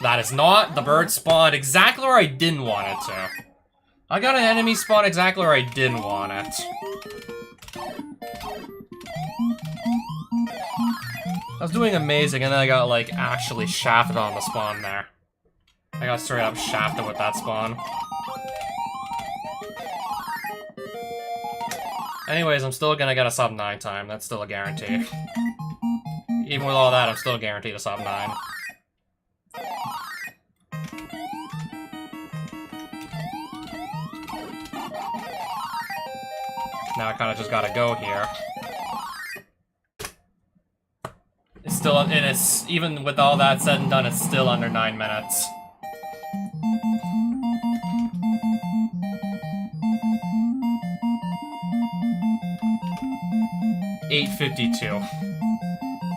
That is not. The bird spawned exactly where I didn't want it to. I got an enemy spawn exactly where I didn't want it. I was doing amazing, and then I got, like, actually shafted on the spawn there. I got straight up shafted with that spawn. Anyways, I'm still gonna get a sub 9 time. That's still a guarantee. Even with all that, I'm still guaranteed a sub 9. Now I kind of just gotta go here. It's still, and it's, even with all that said and done, it's still under 9 minutes. .852.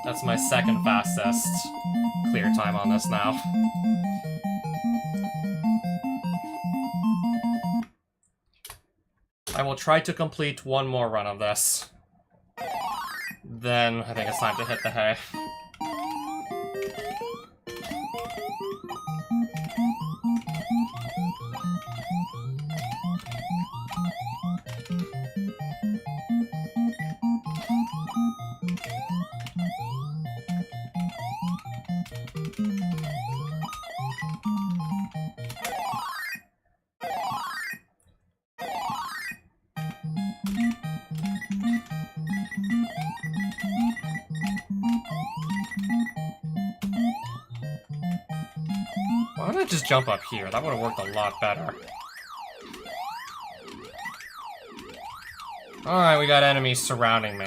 That's my second fastest clear time on this now. I will try to complete one more run of this. Then I think it's time to hit the hay. Why don't I just jump up here? That would have worked a lot better. Alright, we got enemies surrounding me.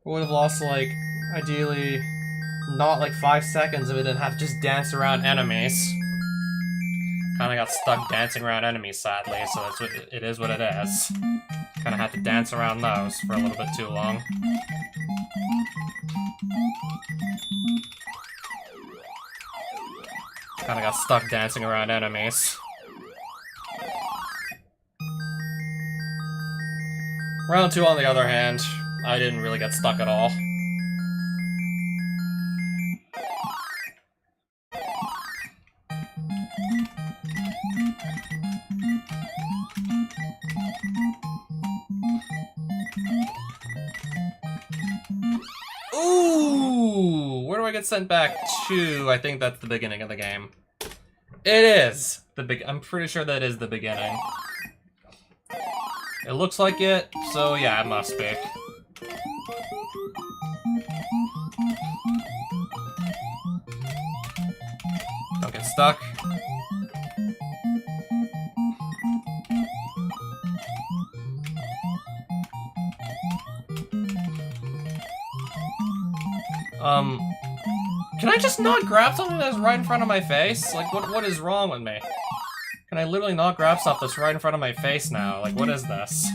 Would have lost, like, ideally, not like 5 seconds if it didn't have to just dance around enemies. Kinda got stuck dancing around enemies, sadly, so that's what it is what it is. Kinda had to dance around those for a little bit too long. Kinda got stuck dancing around enemies. Round 2, on the other hand, I didn't really get stuck at all. Ooh! I get sent back to, I think that's the beginning of the game. It is! I'm pretty sure that is the beginning. It looks like it, so yeah, it must be. Don't get stuck. Can I just not grab something that's right in front of my face? Like, what is wrong with me? Can I literally not grab stuff that's right in front of my face now? Like, what is this?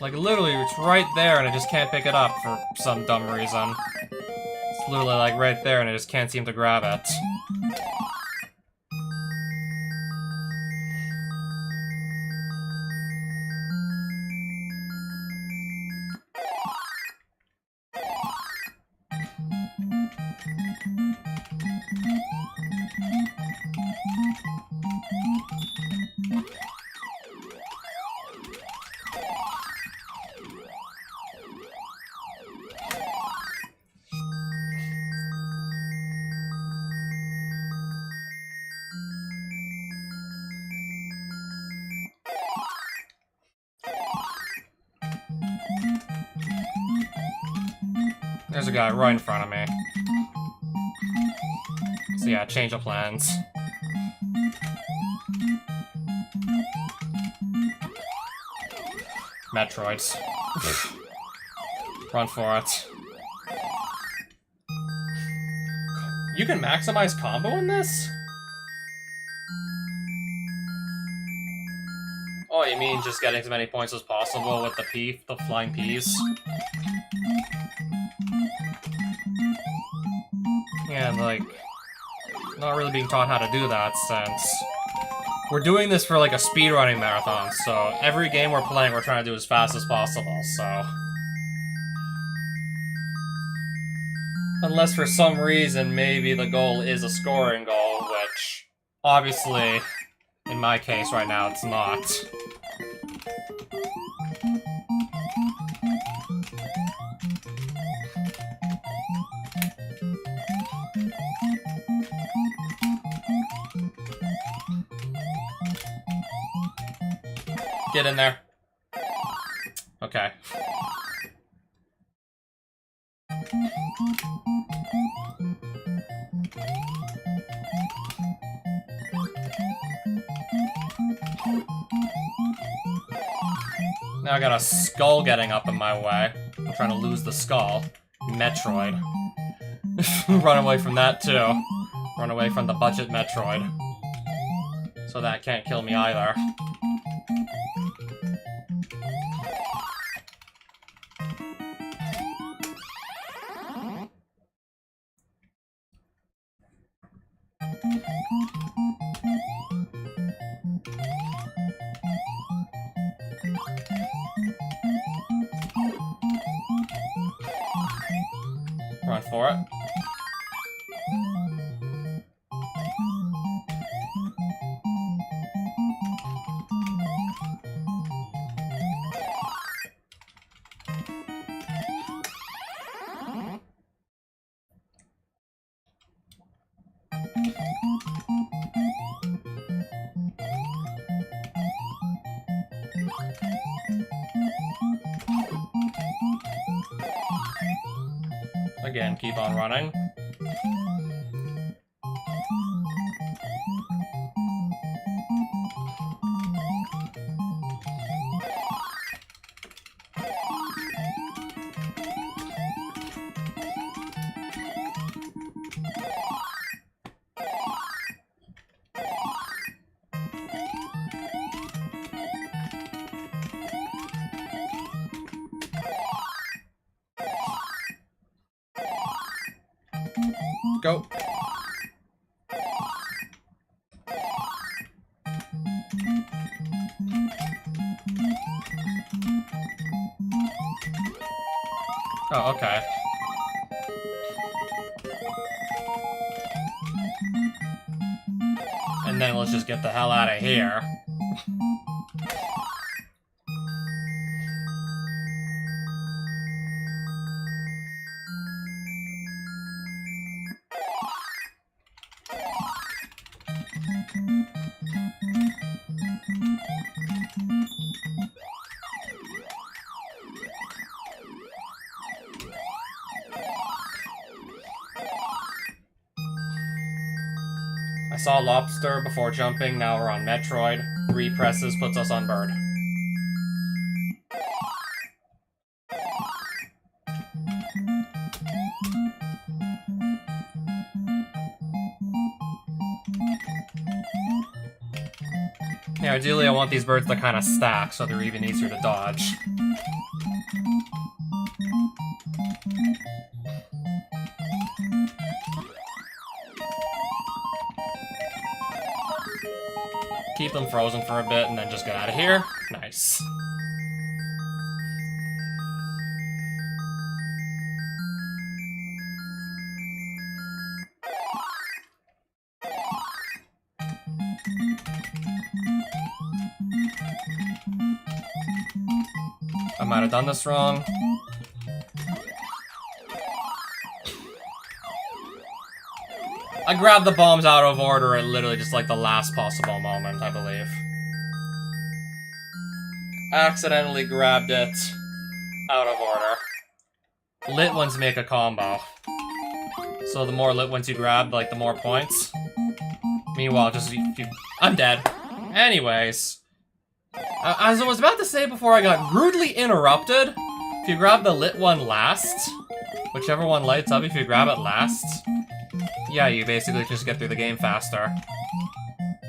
Like, literally, it's right there and I just can't pick it up for some dumb reason. It's literally, like, right there and I just can't seem to grab it. There's a guy right in front of me. So yeah, change of plans. Metroids. Run for it. You can maximize combo in this? Oh, you mean just getting as many points as possible with the flying peas? Yeah, like, not really being taught how to do that since we're doing this for like a speedrunning marathon, so every game we're playing we're trying to do as fast as possible, so. Unless for some reason maybe the goal is a scoring goal, which obviously, in my case right now, it's not. Get in there. Okay. Now I got a skull getting up in my way. I'm trying to lose the skull. Metroid. Run away from that too. Run away from the budget Metroid. So that can't kill me either. Run for it. Again, keep on running. Go. Oh, okay. And then let's just get the hell out of here. I saw lobster before jumping, now we're on Metroid. 3 presses puts us on bird. Yeah, ideally I want these birds to kind of stack so they're even easier to dodge. Keep them frozen for a bit and then just get out of here. Nice. I might have done this wrong. I grabbed the bombs out of order at literally just like the last possible moment, I believe. Accidentally grabbed it out of order. Lit ones make a combo. So the more lit ones you grab, like the more points. Meanwhile, just if you... I'm dead. Anyways. As I was about to say before I got rudely interrupted, if you grab the lit one last, whichever one lights up, if you grab it last, yeah, you basically just get through the game faster.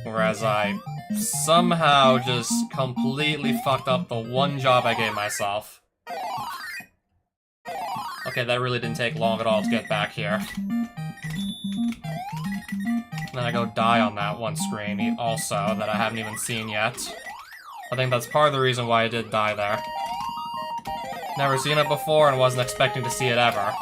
Whereas I somehow just completely fucked up the one job I gave myself. Okay, that really didn't take long at all to get back here. Then I go die on that one screen also that I haven't even seen yet. I think that's part of the reason why I did die there. Never seen it before and wasn't expecting to see it ever.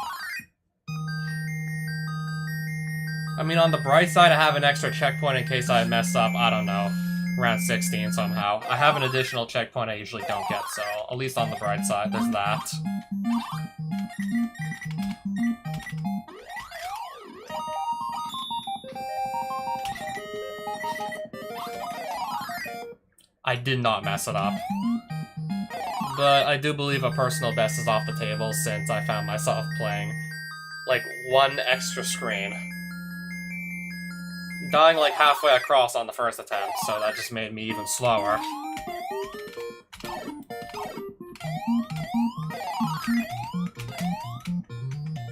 I mean, on the bright side, I have an extra checkpoint in case I mess up, I don't know, around 16 somehow. I have an additional checkpoint I usually don't get, so at least on the bright side, there's that. I did not mess it up. But I do believe a personal best is off the table since I found myself playing, like, one extra screen. Dying like halfway across on the first attempt, so that just made me even slower.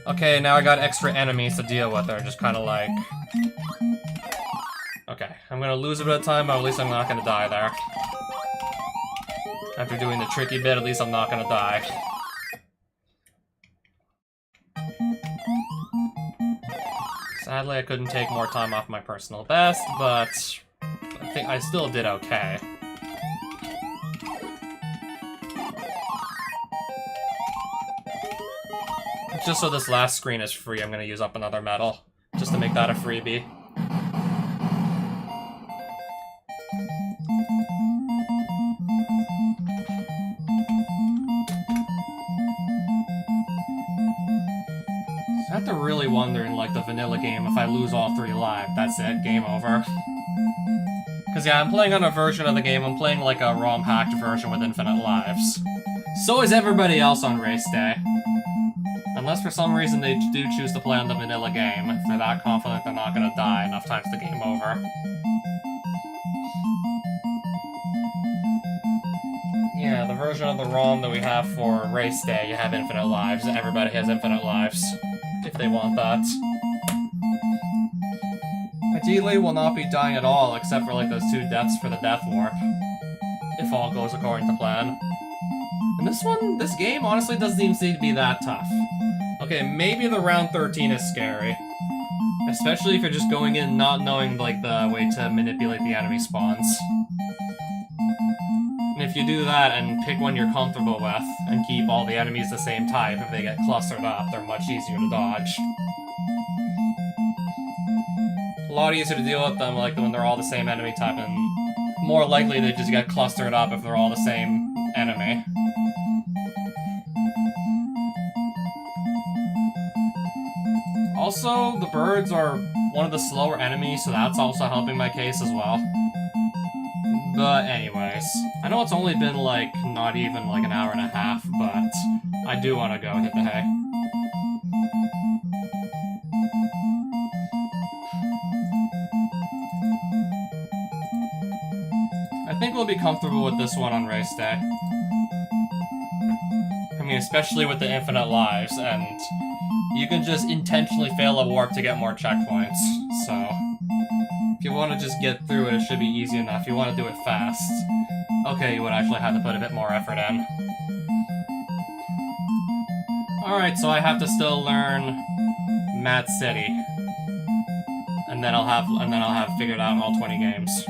Okay, now I got extra enemies to deal with. They're just kind of like... Okay, I'm gonna lose a bit of time, but at least I'm not gonna die there. After doing the tricky bit, at least I'm not gonna die. Sadly, I couldn't take more time off my personal best, but I think I still did okay. Just so this last screen is free, I'm gonna use up another medal, just to make that a freebie. I have to really wonder in, like, the vanilla game, if I lose all 3 lives, that's it, game over. Because, yeah, I'm playing on a version of the game, I'm playing, like, a ROM-hacked version with infinite lives. So is everybody else on race day. Unless for some reason they do choose to play on the vanilla game, if they're that confident they're not gonna die enough times to game over. Yeah, the version of the ROM that we have for race day, you have infinite lives. Everybody has infinite lives. If they want that. Ideally, we'll not be dying at all, except for like those 2 deaths for the death warp. If all goes according to plan. And this game honestly doesn't even seem to be that tough. Okay, maybe the round 13 is scary. Especially if you're just going in not knowing like the way to manipulate the enemy spawns. And if you do that and pick one you're comfortable with, and keep all the enemies the same type, if they get clustered up, they're much easier to dodge. A lot easier to deal with them like when they're all the same enemy type, and more likely they just get clustered up if they're all the same enemy. Also, the birds are one of the slower enemies, so that's also helping my case as well. But anyways, I know it's only been like not even like an hour and a half, but I do want to go hit the hay. I think we'll be comfortable with this one on race day. I mean, especially with the infinite lives, and you can just intentionally fail a warp to get more checkpoints, so if you want to just get through it, it should be easy enough. If you want to do it fast, okay, you would actually have to put a bit more effort in. Alright, so I have to still learn Mad City. And then I'll have figured out all 20 games.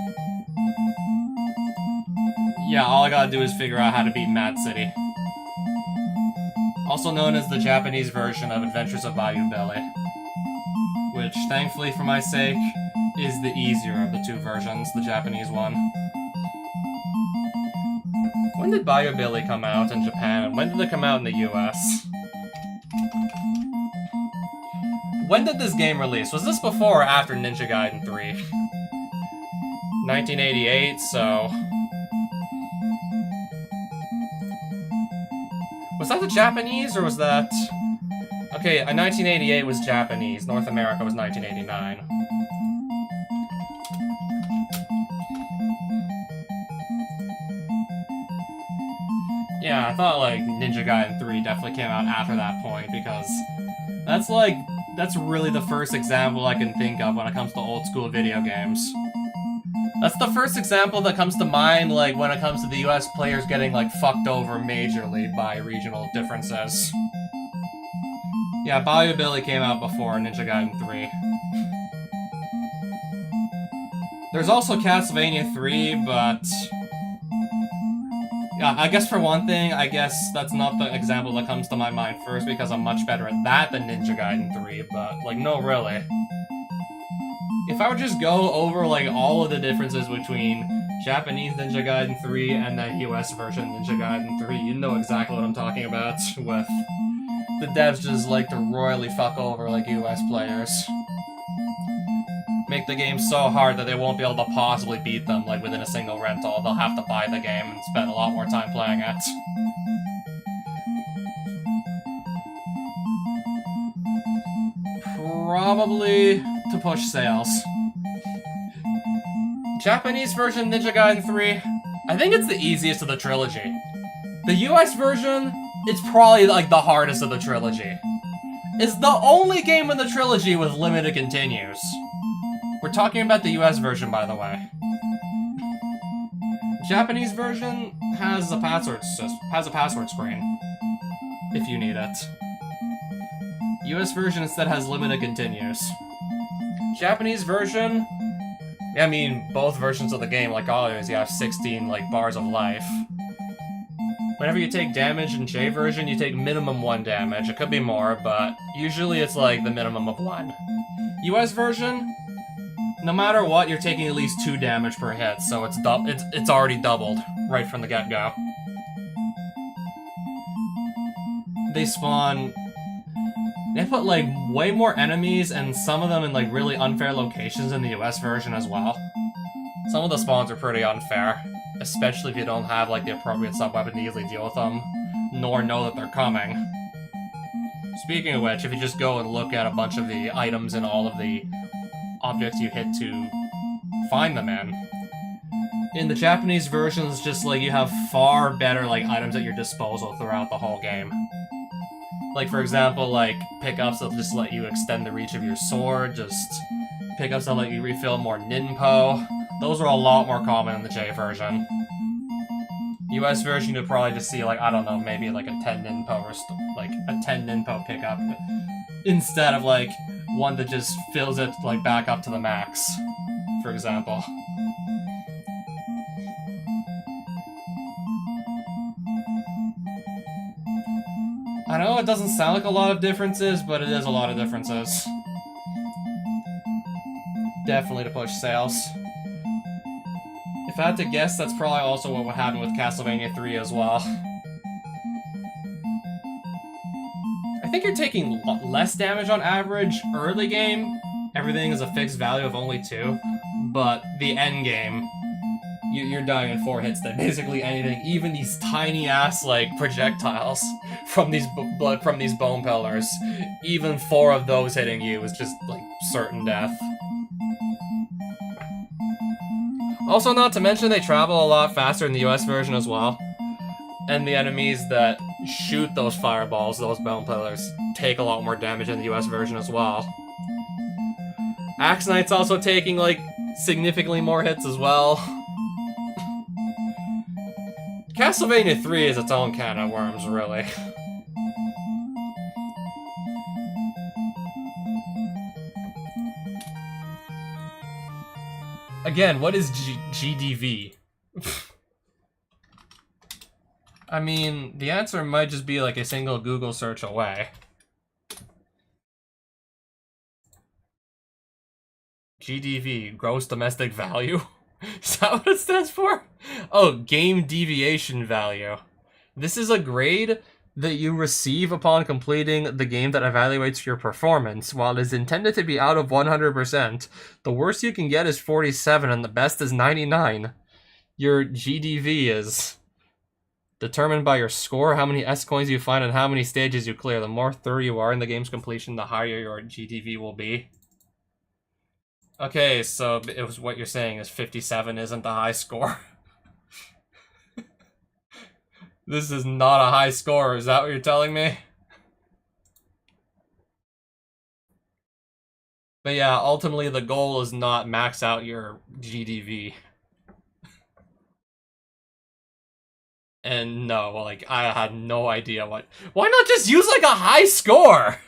Yeah, all I gotta do is figure out how to beat Mad City. Also known as the Japanese version of Adventures of Bayou Billy. Which, thankfully for my sake, is the easier of the two versions, the Japanese one. When did Bayou Billy come out in Japan, and when did it come out in the US? When did this game release? Was this before or after Ninja Gaiden 3? 1988, so... Was that the Japanese, or was that... Okay, 1988 was Japanese. North America was 1989. Yeah, I thought, like, Ninja Gaiden 3 definitely came out after that point, because that's really the first example I can think of when it comes to old-school video games. That's the first example that comes to mind, like, when it comes to the US players getting, like, fucked over majorly by regional differences. Yeah, Bayou Billy came out before Ninja Gaiden 3. There's also Castlevania 3, but... Yeah, I guess for one thing, I guess that's not the example that comes to my mind first, because I'm much better at that than Ninja Gaiden 3, but, like, no, really. If I would just go over, like, all of the differences between Japanese Ninja Gaiden 3 and the US version Ninja Gaiden 3, you know exactly what I'm talking about, with the devs just like to royally fuck over, like, US players. Make the game so hard that they won't be able to possibly beat them, like, within a single rental. They'll have to buy the game and spend a lot more time playing it. Probably to push sales. Japanese version Ninja Gaiden 3, I think it's the easiest of the trilogy. The US version, it's probably, like, the hardest of the trilogy. It's the only game in the trilogy with limited continues. We're talking about the US version, by the way. Japanese version has a password screen, if you need it. US version instead has limited continues. Japanese version, I mean, both versions of the game, like always, you have 16, like, bars of life. Whenever you take damage in J version, you take minimum 1 damage. It could be more, but usually it's like the minimum of 1. US version, no matter what, you're taking at least 2 damage per hit, so it's already doubled right from the get-go. They spawn... They put, like, way more enemies, and some of them in, like, really unfair locations in the US version as well. Some of the spawns are pretty unfair, especially if you don't have, like, the appropriate sub-weapon to easily deal with them, nor know that they're coming. Speaking of which, if you just go and look at a bunch of the items and all of the objects you hit to find them in the Japanese versions, just, like, you have far better, like, items at your disposal throughout the whole game. Like, for example, like, pickups that just let you extend the reach of your sword, just pickups that let you refill more ninpo. Those are a lot more common in the J version. US version, you'll probably just see, like, I don't know, maybe like a 10 ninpo or like a 10 ninpo pickup instead of, like, one that just fills it, like, back up to the max, for example. I know it doesn't sound like a lot of differences, but it is a lot of differences. Definitely to push sales. If I had to guess, that's probably also what would happen with Castlevania 3 as well. I think you're taking less damage on average early game. Everything is a fixed value of only 2. But the end game you're dying in 4 hits to basically anything, even these tiny ass like projectiles from these bone pillars. Even 4 of those hitting you is just like certain death. Also, not to mention they travel a lot faster in the US version as well. And the enemies that shoot those fireballs, those bone pillars, take a lot more damage in the US version as well. Axe Knight's also taking, like, significantly more hits as well. Castlevania 3 is its own can of worms, really. Again, what is GDV? I mean, the answer might just be like a single Google search away. GDV, gross domestic value? Is that what it stands for? Oh, game deviation value. This is a grade that you receive upon completing the game that evaluates your performance. While it is intended to be out of 100%, the worst you can get is 47 and the best is 99. Your GDV is determined by your score, how many S coins you find, and how many stages you clear. The more thorough you are in the game's completion, the higher your GDV will be. Okay, so it was what you're saying is 57 isn't the high score. This is not a high score, is that what you're telling me? But yeah, ultimately the goal is not max out your GDV. And no, like, I had no idea what... Why not just use, like, a high score?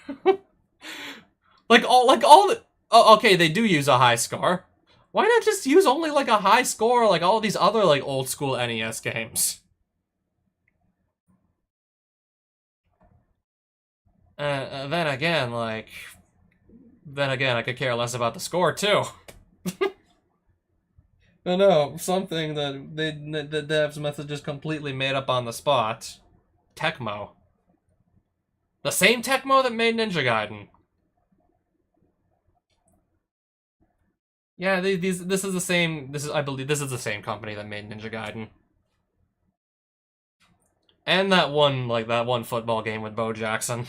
like all the... Oh, okay, they do use a high score. Why not just use only, like, a high score like all these other, like, old-school NES games? Then again, like... Then again, I could care less about the score, too. I know, something that the devs must have just completely made up on the spot. Tecmo. The same Tecmo that made Ninja Gaiden. Yeah, this is the same. I believe this is the same company that made Ninja Gaiden. And that one football game with Bo Jackson.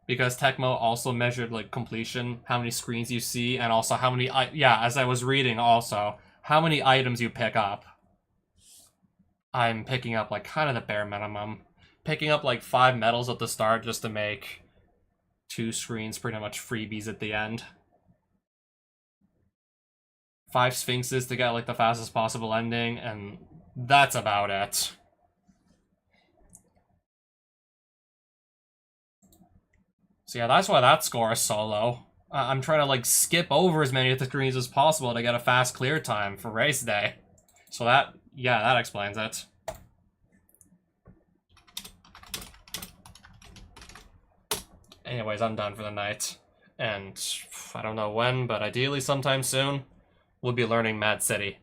Because Tecmo also measured, like, completion, how many screens you see, and also how many, yeah, as I was reading also, how many items you pick up. I'm picking up, like, kind of the bare minimum. Picking up, like, 5 medals at the start just to make 2 screens pretty much freebies at the end. 5 Sphinxes to get, like, the fastest possible ending, and that's about it. So yeah, that's why that score is so low. I'm trying to, like, skip over as many of the screens as possible to get a fast clear time for race day. So that, yeah, that explains it. Anyways, I'm done for the night. And I don't know when, but ideally sometime soon, we'll be learning Mad City.